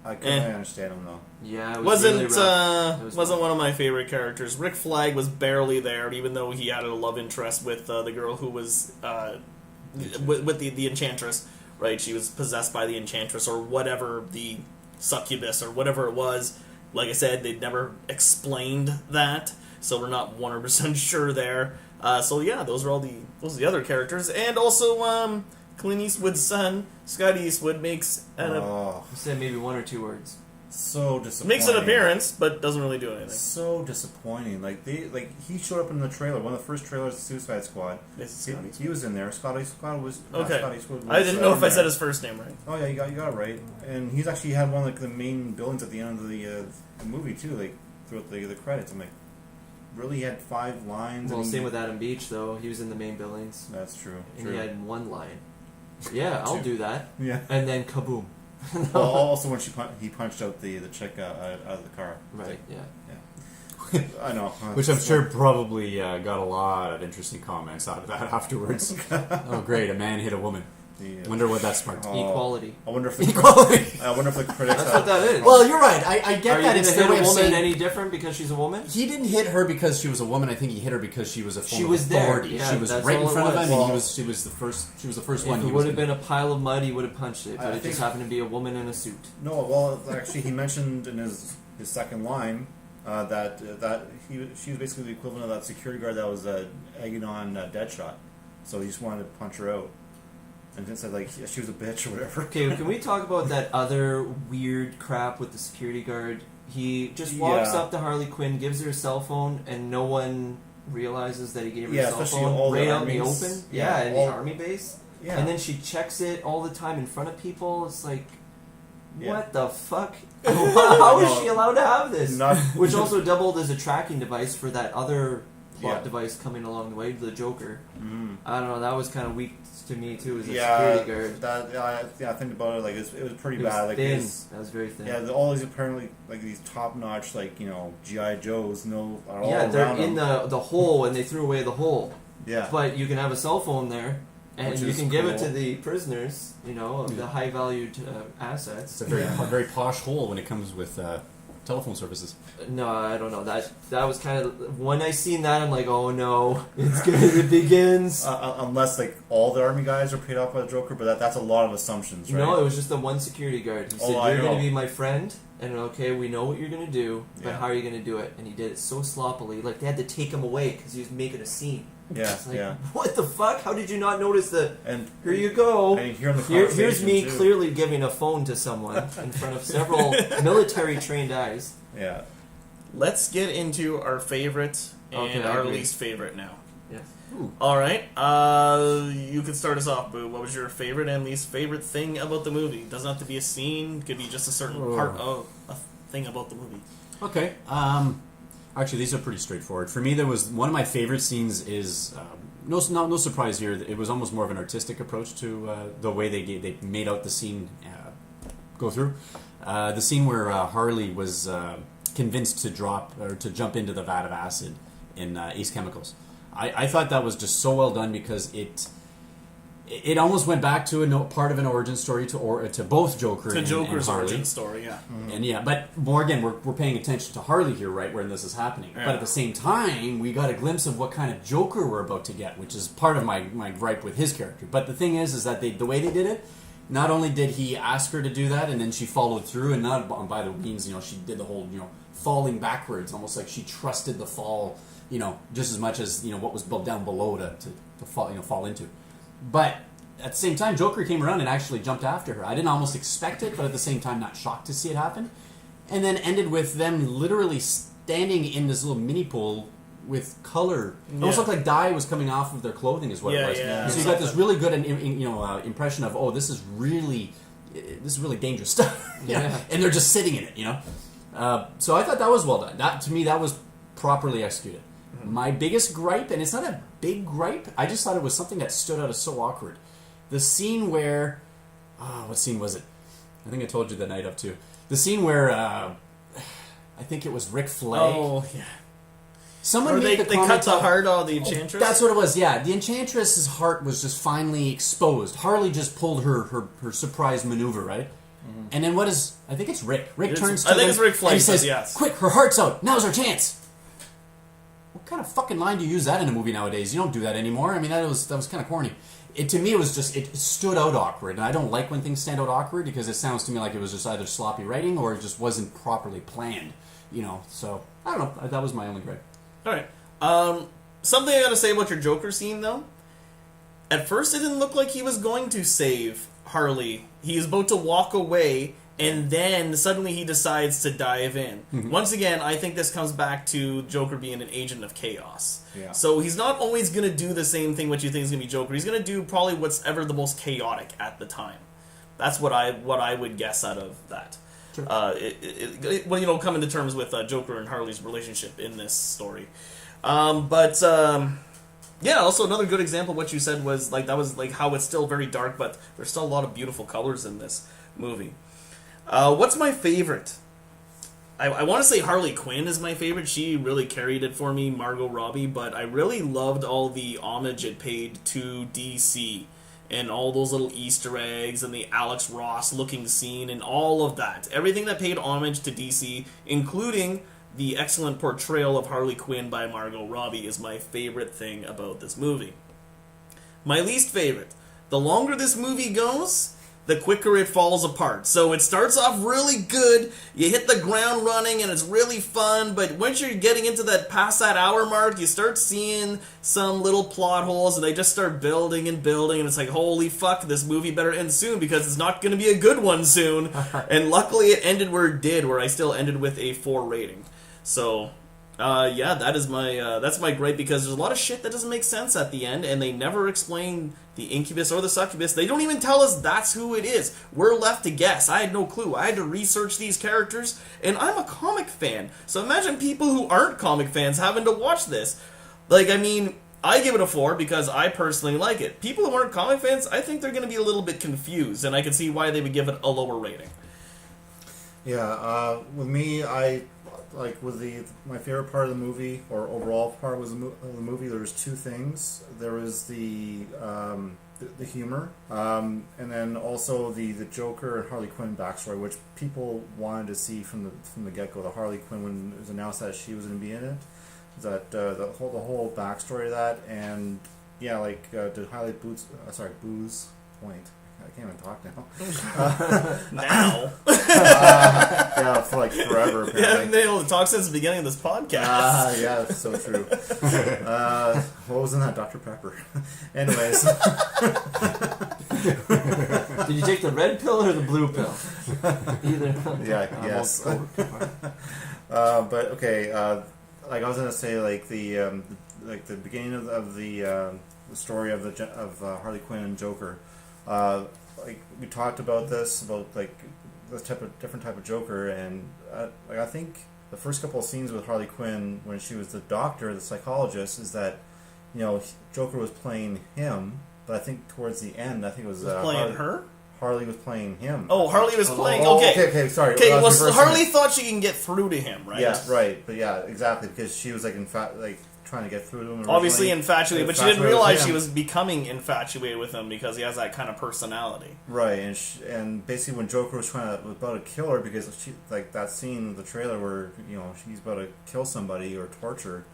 I can't understand him though. Yeah, it was Wasn't really rough. It was wasn't rough. one of my favorite characters. Rick Flag was barely there, even though he had a love interest with the girl who was with the Enchantress. Right, she was possessed by the Enchantress or whatever, the succubus or whatever it was. Like I said, they'd never explained that, so we're not 100% sure there. So yeah, those are the other characters, and also Clint Eastwood's son, Scott Eastwood, makes You said maybe 1 or 2 words. So disappointing. makes an appearance, but doesn't really do anything. So disappointing. He showed up in the trailer, one of the first trailers of Suicide Squad. He was in there. Scott was Okay. Scott Eastwood was, I didn't know if I in said there. his first name right. Oh yeah, you got it right. And he's actually had one of the main buildings at the end of the movie too, like throughout the credits. I'm like, really, he had 5 lines. Well, and same with Adam Beach, though. He was in the main buildings. That's true. And he had 1 line. Yeah, I'll do that. Yeah. And then kaboom. Well, also when he punched out the chick out of the car. Right, yeah. I know. Which I'm sure probably got a lot of interesting comments out of that afterwards. Oh, great! A man hit a woman. Wonder what that sparked. Equality. I wonder if the Equality. I wonder if the critics. That's what that is. Well, you're right. I get Are you that. going It's to their hit way a of woman saying any different because she's a woman? he didn't hit her because she was a woman. I think he hit her because she was a form She of was there. authority. Yeah, she was that's right in all it front of was. him, and Well, she was the first. She was the first If one. it would have been a pile of mud, he would have punched it. But I it think- just happened to be a woman in a suit. No, well, actually, he mentioned in his second line that she was basically the equivalent of that security guard that was egging on Deadshot. So he just wanted to punch her out, and then said like she was a bitch or whatever. Okay, can we talk about that other weird crap with the security guard? He just walks Yeah. up to Harley Quinn, gives her a cell phone, and no one realizes that he gave her Yeah, a cell especially phone all the right out in the armies. open. Yeah, Yeah, in all- the army base. Yeah. And then she checks it all the time in front of people. It's like, Yeah. what the fuck? How is she allowed to have this? Not- Which also doubled as a tracking device for that other plot Yeah. device coming along the way, the Joker. Mhm. I don't know, that was kind of weak to me too as a Yeah, security guard. I think about it like it was pretty It was bad. Like thin. his- That was very thin. yeah, all these apparently like these top notch like GI Joes are all Yeah, they're around in him. the hole and they threw away the hole. Yeah, But you can have a cell phone there and Which you is can give it cool. to the prisoners, of the high valued assets. It's a very posh hole when it comes with telephone services. No, I don't know. That was kind of when I seen that I'm like, oh no, it begins. unless like all the army guys are paid off by the Joker, but that's a lot of assumptions, right? No, it was just the one security guard who said, I "You're going know. to be my friend, and okay, we know what you're going to do, but Yeah. how are you going to do it?" And he did it so sloppily, like they had to take him away because he was making a scene. Yeah, It's like, yeah. what the fuck? How did you not notice that? And Here you go. And hearing the Here's conversation, me too. clearly giving a phone to someone in front of several military trained eyes. Yeah. Let's get into our favorite and Okay, I our agree. least favorite now. Yes. All right, you can start us off, Boo. What was your favorite and least favorite thing about the movie? It doesn't have to be a scene; it could be just a certain part of a thing about the movie. Okay. Actually, these are pretty straightforward. For me, there was one of my favorite scenes. Is no surprise here. It was almost more of an artistic approach to the way they made out the scene go through. The scene where Harley was convinced to jump into the vat of acid in Ace Chemicals. I thought that was just so well done because it almost went back to part of an origin story to both Joker To and Joker's Harley. origin story, yeah. And yeah, but more again, we're paying attention to Harley here, right, when this is happening. Yeah. But at the same time, we got a glimpse of what kind of Joker we're about to get, which is part of my gripe with his character. But the thing is that the way they did it, not only did he ask her to do that, and then she followed through, and not by the means, she did the whole, falling backwards, almost like she trusted the fall, just as much as what was down below to fall into. But at the same time, Joker came around and actually jumped after her. I didn't almost expect it, but at the same time, not shocked to see it happen. And then ended with them literally standing in this little mini pool with color. It almost looked like dye was coming off of their clothing, is what it was. Yeah. So you got this really good impression of, oh, this is really dangerous stuff. Yeah. And they're just sitting in it, So I thought that was well done. To me, that was properly executed. Mm-hmm. My biggest gripe, and it's not a big gripe, I just thought it was something that stood out as so awkward. The scene where... what scene was it? I think I told you the night up too. The scene where... I think it was Rick Flag. Oh, yeah. Someone Or made they the comment cut the of- heart of the Enchantress? That's what it was, yeah. The Enchantress's heart was just finally exposed. Harley just pulled her surprise maneuver, right? And then what is... I think it's Rick. Rick turns to I think them it's Rick and Flag, he says, yes. "Quick, her heart's out. Now's our chance." What kind of fucking line do you use that in a movie nowadays? You don't do that anymore. I mean, that was kind of corny. To me, it was just... It stood out awkward. And I don't like when things stand out awkward because it sounds to me like it was just either sloppy writing or it just wasn't properly planned. You know, so... I don't know. That was my only gripe. All right. Something I gotta say about your Joker scene, though. At first, it didn't look like he was going to save Harley. He is about to walk away, and then suddenly he decides to dive in. Mm-hmm. Once again, I think this comes back to Joker being an agent of chaos. Yeah. So he's not always going to do the same thing what you think is going to be Joker. He's going to do probably what's ever the most chaotic at the time. That's what I would guess out of that. Sure. Coming to terms with Joker and Harley's relationship in this story. Yeah, also another good example of what you said was how it's still very dark, but there's still a lot of beautiful colors in this movie. What's my favorite? I want to say Harley Quinn is my favorite. She really carried it for me, Margot Robbie, but I really loved all the homage it paid to DC and all those little Easter eggs and the Alex Ross looking scene and all of that. Everything that paid homage to DC, including the excellent portrayal of Harley Quinn by Margot Robbie, is my favorite thing about this movie. My least favorite. The longer this movie goes, the quicker it falls apart. So it starts off really good, you hit the ground running, and it's really fun, but once you're getting into past that hour mark, you start seeing some little plot holes, and they just start building, and it's like, holy fuck, this movie better end soon, because it's not going to be a good one soon. And luckily it ended where it did, where I still ended with a 4 rating. So, that's my gripe, because there's a lot of shit that doesn't make sense at the end, and they never explain the incubus or the succubus. They don't even tell us that's who it is. We're left to guess. I had no clue. I had to research these characters, and I'm a comic fan. So imagine people who aren't comic fans having to watch this. I give it a 4 because I personally like it. People who aren't comic fans, I think they're going to be a little bit confused, and I can see why they would give it a lower rating. Yeah, with me, my favorite part of the movie, or overall part of the movie, there was 2 things. There was the humor, and then also the Joker and Harley Quinn backstory, which people wanted to see from the get-go. The Harley Quinn, when it was announced that she was going to be in it, that the whole backstory of that, and yeah, to highlight Boo's point. I can't even talk now. Now. Yeah, for forever, apparently. You haven't been able to talk since the beginning of this podcast. Yeah, that's so true. What was in that Dr. Pepper? Anyways. Did you take the red pill or the blue pill? Either. Yeah, yes. But okay, I was gonna say the beginning of the story of Harley Quinn and Joker. We talked about this different type of Joker, and I think the first couple of scenes with Harley Quinn when she was the doctor, the psychologist, is that Joker was playing him, but I think towards the end, I think it was playing her. Harley was playing him. Oh, Harley was playing. Okay, sorry. Okay, well, Harley thought she can get through to him, right? Yeah, right. But yeah, exactly, because she was trying to get through to him. Obviously infatuated, but she didn't realize she was becoming infatuated with him because he has that kind of personality. Right, and basically when Joker was about to kill her, because she that scene in the trailer where she's about to kill somebody or torture,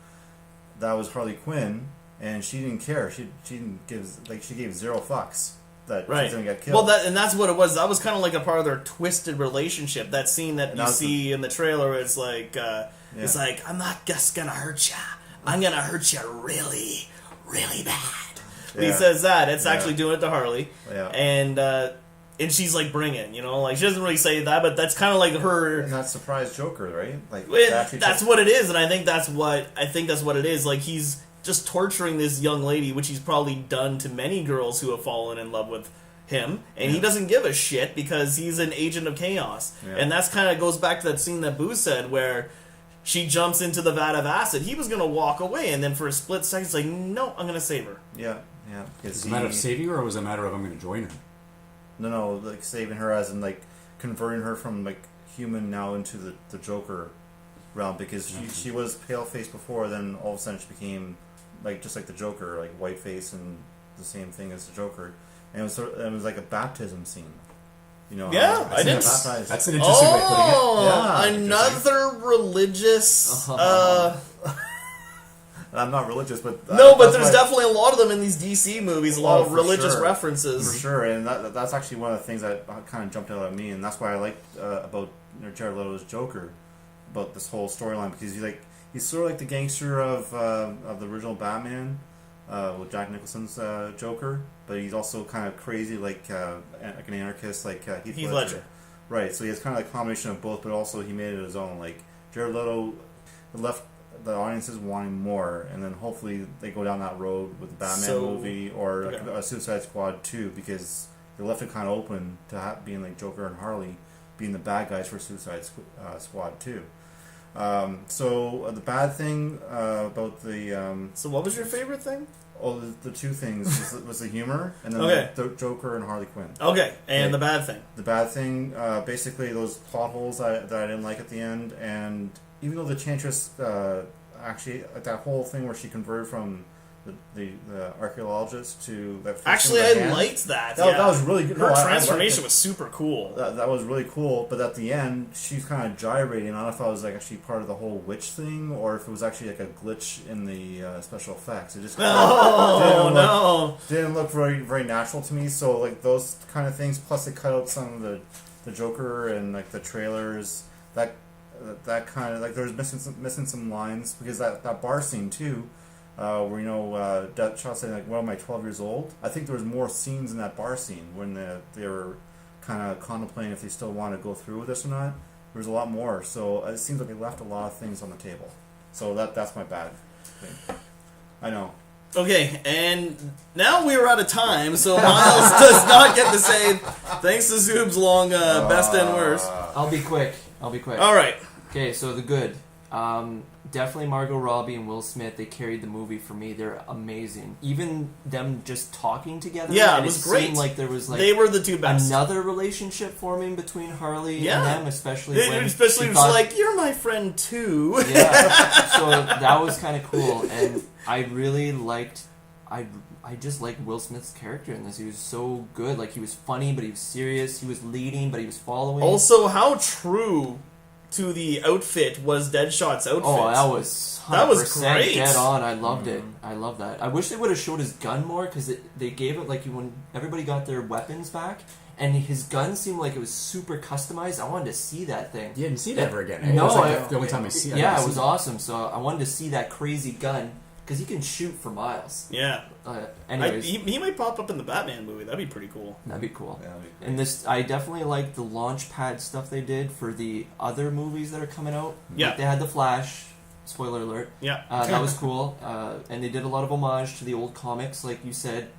that was Harley Quinn, and she didn't care. She didn't give she gave 0 fucks that she's gonna get killed. Well, that's what it was. That was kind of like a part of their twisted relationship. That scene that you see in the trailer, it's it's like, I'm not just gonna hurt you. I'm going to hurt you really, really bad. When he says that, it's actually doing it to Harley. Yeah. And she's like, bring it, she doesn't really say that, but that's kind of like her... And that surprised Joker, right? That's what it is, and I think that's what it is. He's just torturing this young lady, which he's probably done to many girls who have fallen in love with him, and he doesn't give a shit because he's an agent of chaos. Yeah. And that's kind of goes back to that scene that Boo said, where... she jumps into the vat of acid. He was going to walk away, and then for a split second, it's like, no, I'm going to save her. Yeah. Is it a matter of saving her, or was it a matter of I'm going to join her? No, saving her as in, converting her from, human now into the Joker realm, because she was pale-faced before, then all of a sudden she became, just like the Joker, white face and the same thing as the Joker. And it was like a baptism scene. You know, Yeah, I didn't. That's an interesting way of putting it. Oh, Yeah, another religious. And I'm not religious, but No, but that's there's why- definitely a lot of them in these DC movies. A lot Oh, of for religious sure. references. For sure, and that's actually one of the things that kind of jumped out at me, and that's why I liked about Jared Leto's Joker, about this whole storyline, because he's sort of like the gangster of the original Batman, with Jack Nicholson's Joker, but he's also kind of crazy, like an anarchist, like Heath Ledger. Right, so he has kind of a combination of both, but also he made it his own. Like Jared Leto left the audiences wanting more, and then hopefully they go down that road with the Batman movie or a Suicide Squad 2, because they left it kind of open to being like Joker and Harley being the bad guys for Suicide Squad 2. So the bad thing about the So what was your favorite thing? the two things was the humor, and then the Joker and Harley Quinn. Okay, and the bad thing. The bad thing, basically those plot holes that I didn't like at the end, and even though the Enchantress actually, like that whole thing where she converted from the archaeologist to that. Actually, I liked that. That was really good. Her No, I transformation liked it. was super cool. That was really cool, but at the end, she's kind of gyrating. I don't know if that was like actually part of the whole witch thing, or if it was actually like a glitch in the special effects. It just didn't look very very natural to me. So like those kind of things, plus they cut out some of the Joker and like the trailers. That kind of like there was missing some lines, because that bar scene too. Where Deadshot saying like, "Well, am I 12 years old?" I think there was more scenes in that bar scene when they were kind of contemplating if they still want to go through with this or not. There was a lot more, so it seems like they left a lot of things on the table. So that's my bad thing. I know. Okay, and now we are out of time, so Myles does not get to say thanks to Zube's long best and worst. I'll be quick. All right. Okay, so the good. Definitely Margot Robbie and Will Smith, they carried the movie for me. They're amazing. Even them just talking together. Yeah, and it was great. Seemed like there was like they were the two best. Another relationship forming between Harley and them, especially when especially it was like, "You're my friend too." Yeah, so that was kind of cool, and I really liked. I just liked Will Smith's character in this. He was so good. Like, he was funny, but he was serious. He was leading, but he was following. Also, how true to the outfit was Deadshot's outfit? Oh, that was great. Dead on. I loved it. I love that. I wish they would have showed his gun more, because they gave it like when everybody got their weapons back, and his gun seemed like it was super customized. I wanted to see that thing. You didn't see that ever again. No, it was like the only time I see it. Yeah, it was awesome. So I wanted to see that crazy gun, because he can shoot for miles. Yeah. Anyways, he might pop up in the Batman movie. That'd be pretty cool. That'd be cool. Yeah, that'd be great. And this, I definitely like the launch pad stuff they did for the other movies that are coming out. Yeah. Like they had The Flash. Spoiler alert. Yeah. That was cool. And they did a lot of homage to the old comics, like you said.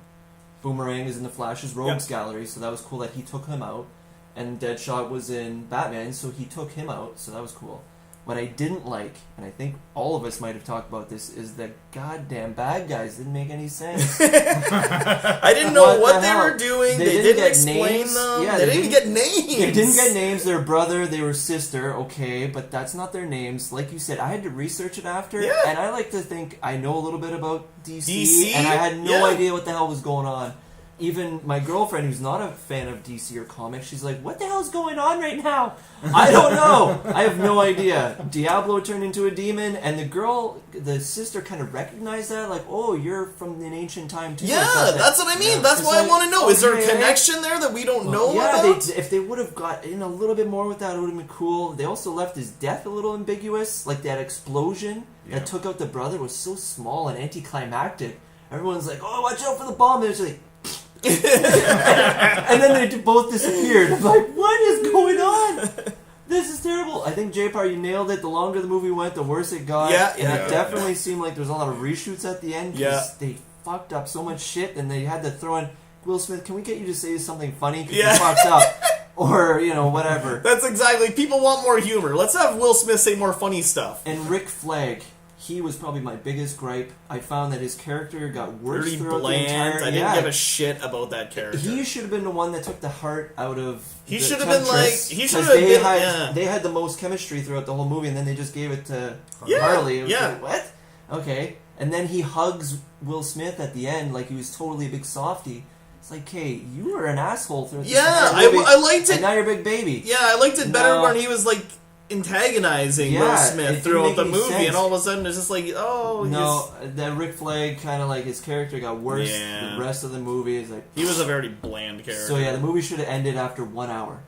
Boomerang is in the Flash's Rogues Gallery, so that was cool that he took him out. And Deadshot was in Batman, so he took him out, so that was cool. What I didn't like, and I think all of us might have talked about this, is the goddamn bad guys didn't make any sense. I didn't know what they were doing. They didn't explain names. them. Yeah, they didn't get names. They didn't get names. They were brother, they were sister, okay, but that's not their names. Like you said, I had to research it after, and I like to think I know a little bit about DC, and I had no idea what the hell was going on. Even my girlfriend, who's not a fan of DC or comics, she's like, "What the hell's going on right now?" I don't know. I have no idea. Diablo turned into a demon, and the sister kind of recognized that, like, "Oh, you're from an ancient time too." Yeah, that's what I mean. That's It's why like, I want to know. Is there a okay. connection there that we don't know Yeah, about? if they would have got in a little bit more with that, it would have been cool. They also left his death a little ambiguous. Like, that explosion that took out the brother was so small and anticlimactic. Everyone's like, "Oh, watch out for the bomb!" And it's like, and then they both disappeared. I'm like, what is going on? This is terrible. I think Jpar, you nailed it. The longer the movie went, the worse it got. And it definitely seemed like there was a lot of reshoots at the end, because they fucked up so much shit, and they had to throw in, "Will Smith, can we get you to say something funny? Because you fucked up." Or, whatever. That's exactly. People want more humor. Let's have Will Smith say more funny stuff. And Rick Flag, he was probably my biggest gripe. I found that his character got worse Pretty throughout bland. the entire... I didn't give a shit about that character. He should have been the one that took the heart out of. He the should have been like. Temptress, He should 'cause have they been. had they had the most chemistry throughout the whole movie, and then they just gave it to Harley. It was like, what? Okay, and then he hugs Will Smith at the end like he was totally a big softie. It's like, hey, you were an asshole through this Yeah, entire movie, I liked it. and now you're a big baby. Yeah, I liked it better No. when he was like antagonizing Yeah, Will it Smith didn't throughout make the any movie, sense. and all of a sudden it's just like, oh, No, that Rick Flag kind of like his character got worse. Yeah. The rest of the movie is like. he was a very bland character. So yeah, the movie should have ended after 1 hour.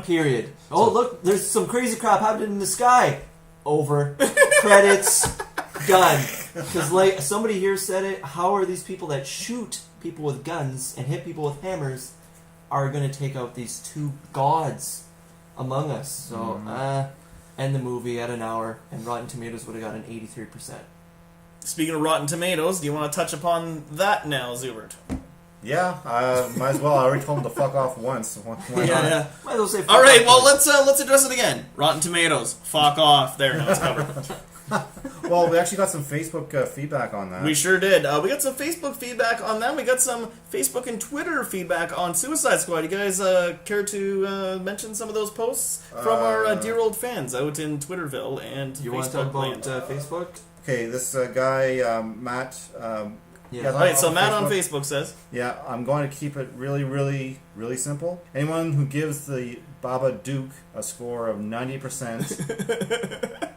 Period. Oh look, there's some crazy crap happening in the sky. Over. Credits. Done. Because like somebody here said it, how are these people that shoot people with guns and hit people with hammers are going to take out these two gods among us? So end the movie at an hour, and Rotten Tomatoes would have got an 83%. Speaking of Rotten Tomatoes, do you want to touch upon that now, Zubert? Yeah, might as well. I already told him to fuck off once. Why not? Yeah. Might as well say. fuck All right, off well twice. let's address it again. Rotten Tomatoes, fuck off. There, now it's covered. Well, we actually got some Facebook feedback on that. We sure did. We got some Facebook feedback on them. We got some Facebook and Twitter feedback on Suicide Squad. You guys care to mention some of those posts from our dear old fans out in Twitterville and You want to talk Facebook about land? Facebook? Okay, this guy, Matt. Yeah. All right, so Matt on Facebook says, Yeah, I'm going to keep it really, really, really simple. Anyone who gives the Baba Duke a score of 90%.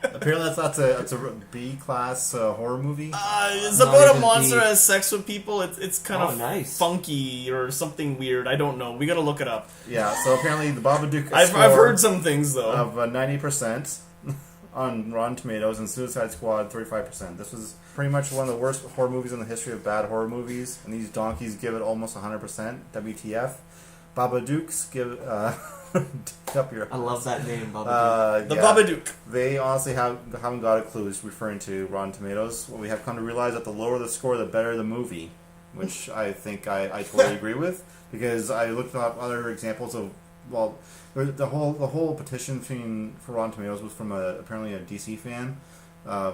Apparently, that's a B class horror movie. it's Not about a even monster the- that has sex with people. It's kind Oh, of nice. funky or something weird. I don't know. We gotta look it up. Yeah, so apparently the Baba Duke. I've heard some things though. Of 90% on Rotten Tomatoes, and Suicide Squad 35%. This was pretty much one of the worst horror movies in the history of bad horror movies, and these donkeys give it almost 100%. WTF? Baba Dukes give up your. I love that name, Baba. The yeah. Babadook. They honestly haven't got a clue. It's referring to Rotten Tomatoes. Well, we have come to realize that the lower the score, the better the movie, which I think I totally agree with, because I looked up other examples of, well, the whole petition for Rotten Tomatoes was from apparently a DC fan,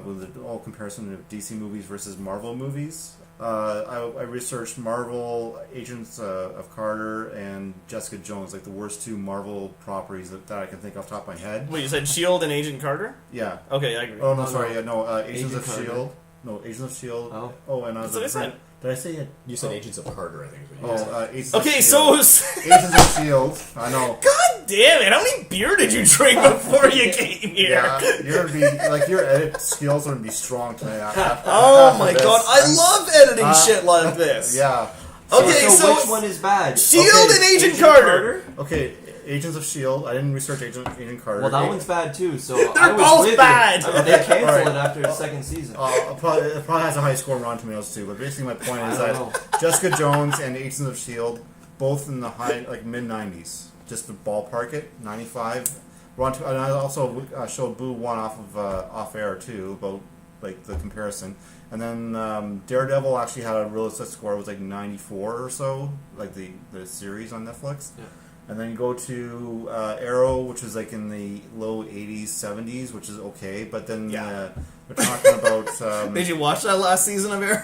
with the whole comparison of DC movies versus Marvel movies. I researched Marvel, Agents of Carter, and Jessica Jones, like the worst two Marvel properties that I can think off the top of my head. Wait, you said Shield and Agent Carter? Yeah. Okay, I agree. Oh no, No, sorry, no. Agents Agent of Carter. Shield. No, Agents of Shield. Oh. And I That's was what I said. Did I say it? You said Oh. Agents of Carter, I think. Is what you said. Agents Okay, of so Shield. Agents of Shield. I know. God damn it! How many beer did you drink before you came here? Yeah, you're gonna be like your edit skills are gonna be strong tonight. Oh after my this. god, I love editing shit like this. Yeah. Okay, so which one is bad? Shield Okay, and Agent Carter. Okay, Agents of Shield. I didn't research Agent Carter. Well, that one's bad too. So They're I was both with bad. You. They canceled Alright. it after the second season. It probably has a high score on Rotten Tomatoes too. But basically, my point is I that don't know. Jessica Jones and Agents of Shield, both in the high, like mid 90s, just to ballpark it, 95. And I also showed Boo one off air too about like the comparison. And then Daredevil actually had a realistic score. It was like 94 or so, like the series on Netflix. Yeah. And then you go to Arrow, which is like in the low 80s, 70s, which is okay. But then Yeah. we're talking about. Did you watch that last season of Arrow?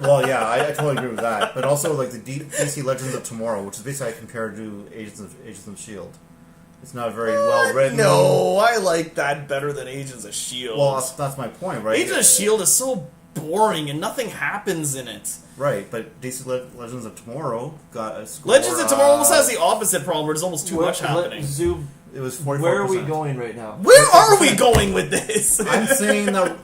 Well, yeah, I totally agree with that. But also like the DC Legends of Tomorrow, which is basically compared to Agents of Shield. It's not very well written. No, I like that better than Agents of Shield. Well, that's my point, right? Agents of Shield is so boring and nothing happens in it. Right, but DC Legends of Tomorrow got a score. Legends of Tomorrow almost has the opposite problem, where there's almost too much happening. Zube, It was 44%. where are we going right now? Where are we going with this? I'm saying that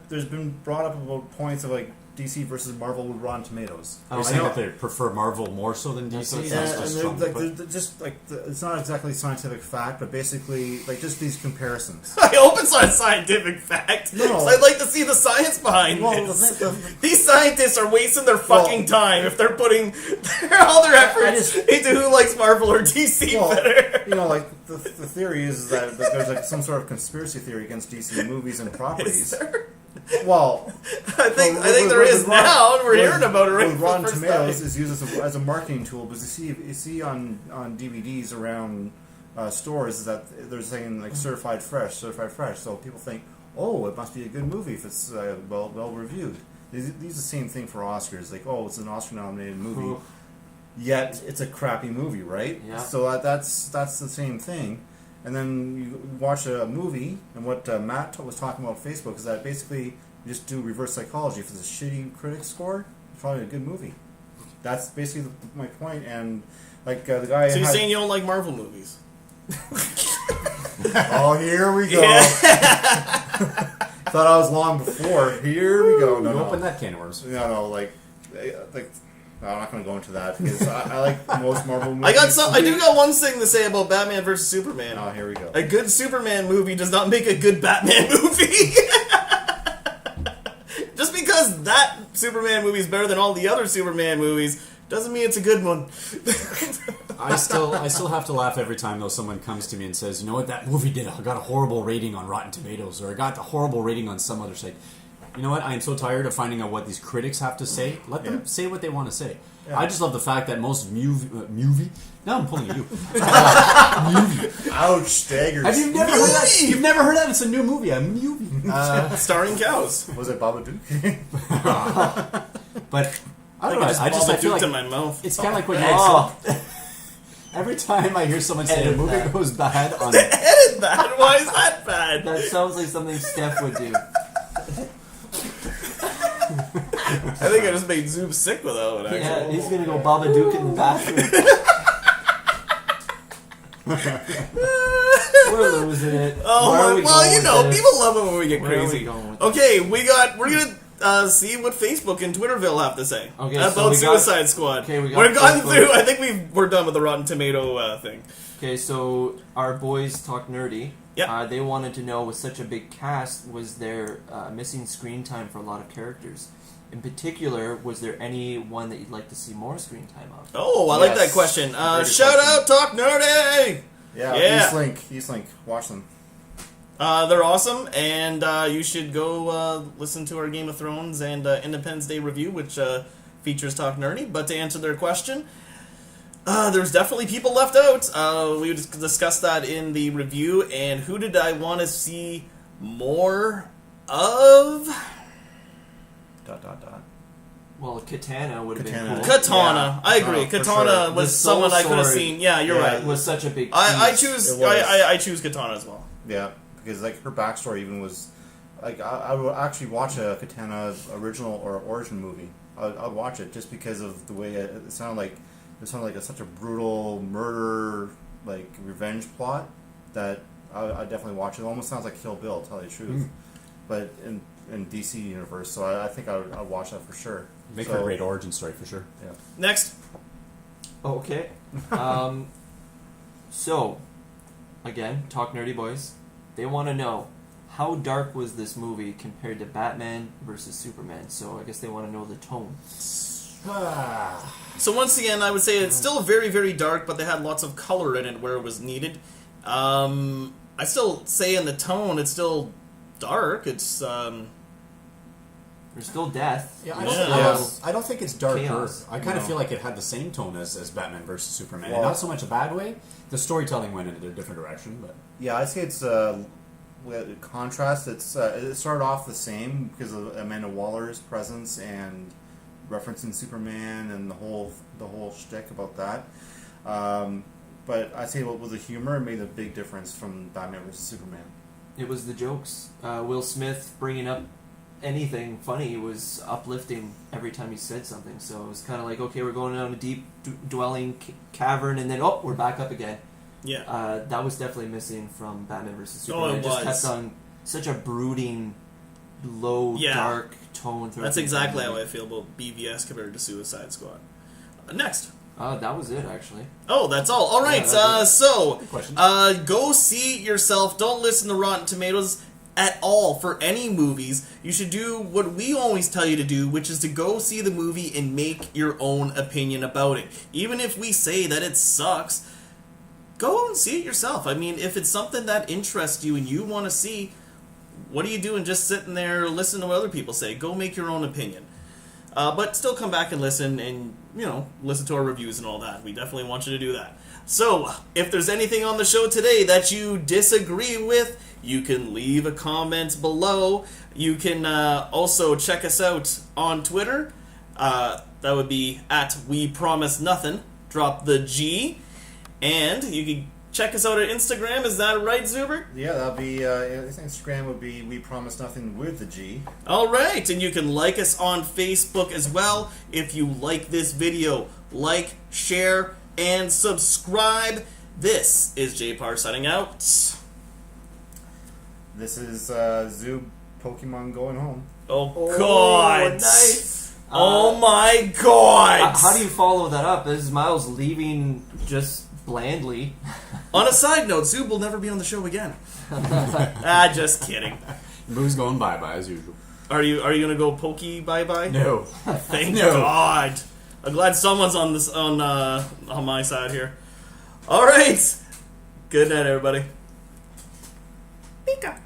there's been brought up about points of like DC versus Marvel with Rotten Tomatoes. Oh, You're I saying know. that they prefer Marvel more so than That's DC? what it That's says. just And strong they're, input. they're just like it's not exactly scientific fact, but basically like just these comparisons. I hope it's not a scientific fact. No. 'Cause I'd like to see the science behind Well, this. the- These scientists are wasting their fucking Well- time if they're putting all their efforts just- into who likes Marvel or DC Well, better. you know, like the theory is that there's like some sort of conspiracy theory against DC movies and Is properties. there? Well, I think with there is Rotten- now, and we're with- hearing about it right with for Rotten the first Tomatoes time. is used as a marketing tool because you see on DVDs around stores is that they're saying like certified fresh, so people think, oh, it must be a good movie if it's well reviewed. These are the same thing for Oscars, like oh, it's an Oscar nominated movie, Ooh. yet it's a crappy movie, right? Yeah. So that's the same thing. And then you watch a movie, and what Matt was talking about on Facebook is that basically you just do reverse psychology. If it's a shitty critic score, probably a good movie. That's basically my point. And like the guy. So you're saying you don't like Marvel movies? Oh, here we go. Yeah. Thought I was long before. Here we go. No, Open that can of worms. no, like no, I'm not going to go into that because I like most Marvel movies. I do got one thing to say about Batman versus Superman. Oh, here we go. A good Superman movie does not make a good Batman movie. Just because that Superman movie is better than all the other Superman movies doesn't mean it's a good one. I still have to laugh every time though someone comes to me and says, you know what, that movie did, I got a horrible rating on Rotten Tomatoes, or I got a horrible rating on some other site. You know what, I am so tired of finding out what these critics have to say. Let them say what they want to say. Yeah. I just love the fact that most movie. Now I'm pulling at you. Movie. Ouch, staggers. Have you never heard that? You've never heard that? It's a new movie. A movie. Starring cows. Was it Babadook? But I don't know. I feel like in my mouth. It's kind of like when you. Every time I hear someone say a movie goes bad on Edit that. Why is that bad? That sounds like something Steph would do. I think I just made Zube sick with that one, actually. Yeah, he's gonna go Babadook in the bathroom. We're losing it. Oh, well, you know, people love it when we get Where are we crazy. going with Okay, we're gonna see what Facebook and Twitterville have to say about so Suicide Squad. Okay, we're gone through. I think we're done with the Rotten Tomato thing. Okay, so our boys Talk Nerdy. Yeah. They wanted to know, with such a big cast, was there missing screen time for a lot of characters? In particular, was there any one that you'd like to see more screen time of? Oh, I like that question. Shout out, Talk Nerdy! Yeah. Eastlink. Watch them. They're awesome, and you should go listen to our Game of Thrones and Independence Day review, which features Talk Nerdy. But to answer their question, there's definitely people left out. We discussed that in the review, and who did I want to see more of? ... Well, Katana would have been cool. Katana, Yeah. I agree. Katana sure. was someone I could have seen. Yeah, you're right. It was such a big. I piece. choose Katana as well. Yeah, because like her backstory even was like I would actually watch a Katana original or origin movie. I'd watch it just because of the way it sounded like. It sounded like such a brutal murder, like revenge plot that I definitely watch it. It almost sounds like Kill Bill, to tell you the truth. But in DC universe, so I think I'd watch that for sure. Make her a great origin story for sure. Yeah. Next. Okay. So, again, Talk Nerdy Boys. They want to know, how dark was this movie compared to Batman versus Superman? So I guess they want to know the tone. So once again, I would say it's still very, very dark, but they had lots of color in it where it was needed. I still say in the tone, it's still dark. It's There's still death. Yeah, There's I don't think it's darker. chaos. I kind of feel like it had the same tone as Batman versus Superman, and Well, not so much a bad way. The storytelling went in a different direction, but Yeah, I'd say it's contrast. It started off the same because of Amanda Waller's presence and referencing Superman and the whole shtick about that. But I'd say what was the humor made a big difference from Batman vs Superman. It was the jokes. Will Smith bringing up anything funny was uplifting every time he said something. So it was kind of like, okay, we're going down a deep dwelling cavern, and then we're back up again. yeah. That was definitely missing from Batman vs Oh, Superman. it just was. kept on such a brooding, low, Yeah. dark tone. throughout That's the exactly entire how I feel about BVS compared to Suicide Squad. Next. movie. That was it, actually. Oh, that's all. All right. Yeah, So, question. go see yourself. Don't listen to Rotten Tomatoes at all for any movies. You should do what we always tell you to do, which is to go see the movie and make your own opinion about it. Even if we say that it sucks, go and see it yourself. I mean, if it's something that interests you and you want to see, what are you doing just sitting there listening to what other people say? Go make your own opinion. But still come back and listen and, listen to our reviews and all that. We definitely want you to do that. So, if there's anything on the show today that you disagree with, you can leave a comment below. You can also check us out on Twitter. That would be at We Promise Nothing. Drop the G. And you can check us out at Instagram. Is that right, Zuber? Yeah, that'll be Instagram would be We Promise Nothing with the G. All right, and you can like us on Facebook as well. If you like this video, like, share, and subscribe. This is Jpar signing out. This is Zube Pokemon going home. Oh God! Nice. Oh my God! How do you follow that up? Is Myles leaving just blandly? On a side note, Zube will never be on the show again. Just kidding. Boo's going bye-bye as usual. Are you gonna go pokey bye bye? No. Thank No. God. I'm glad someone's on this on my side here. All right. Good night, everybody. Pika.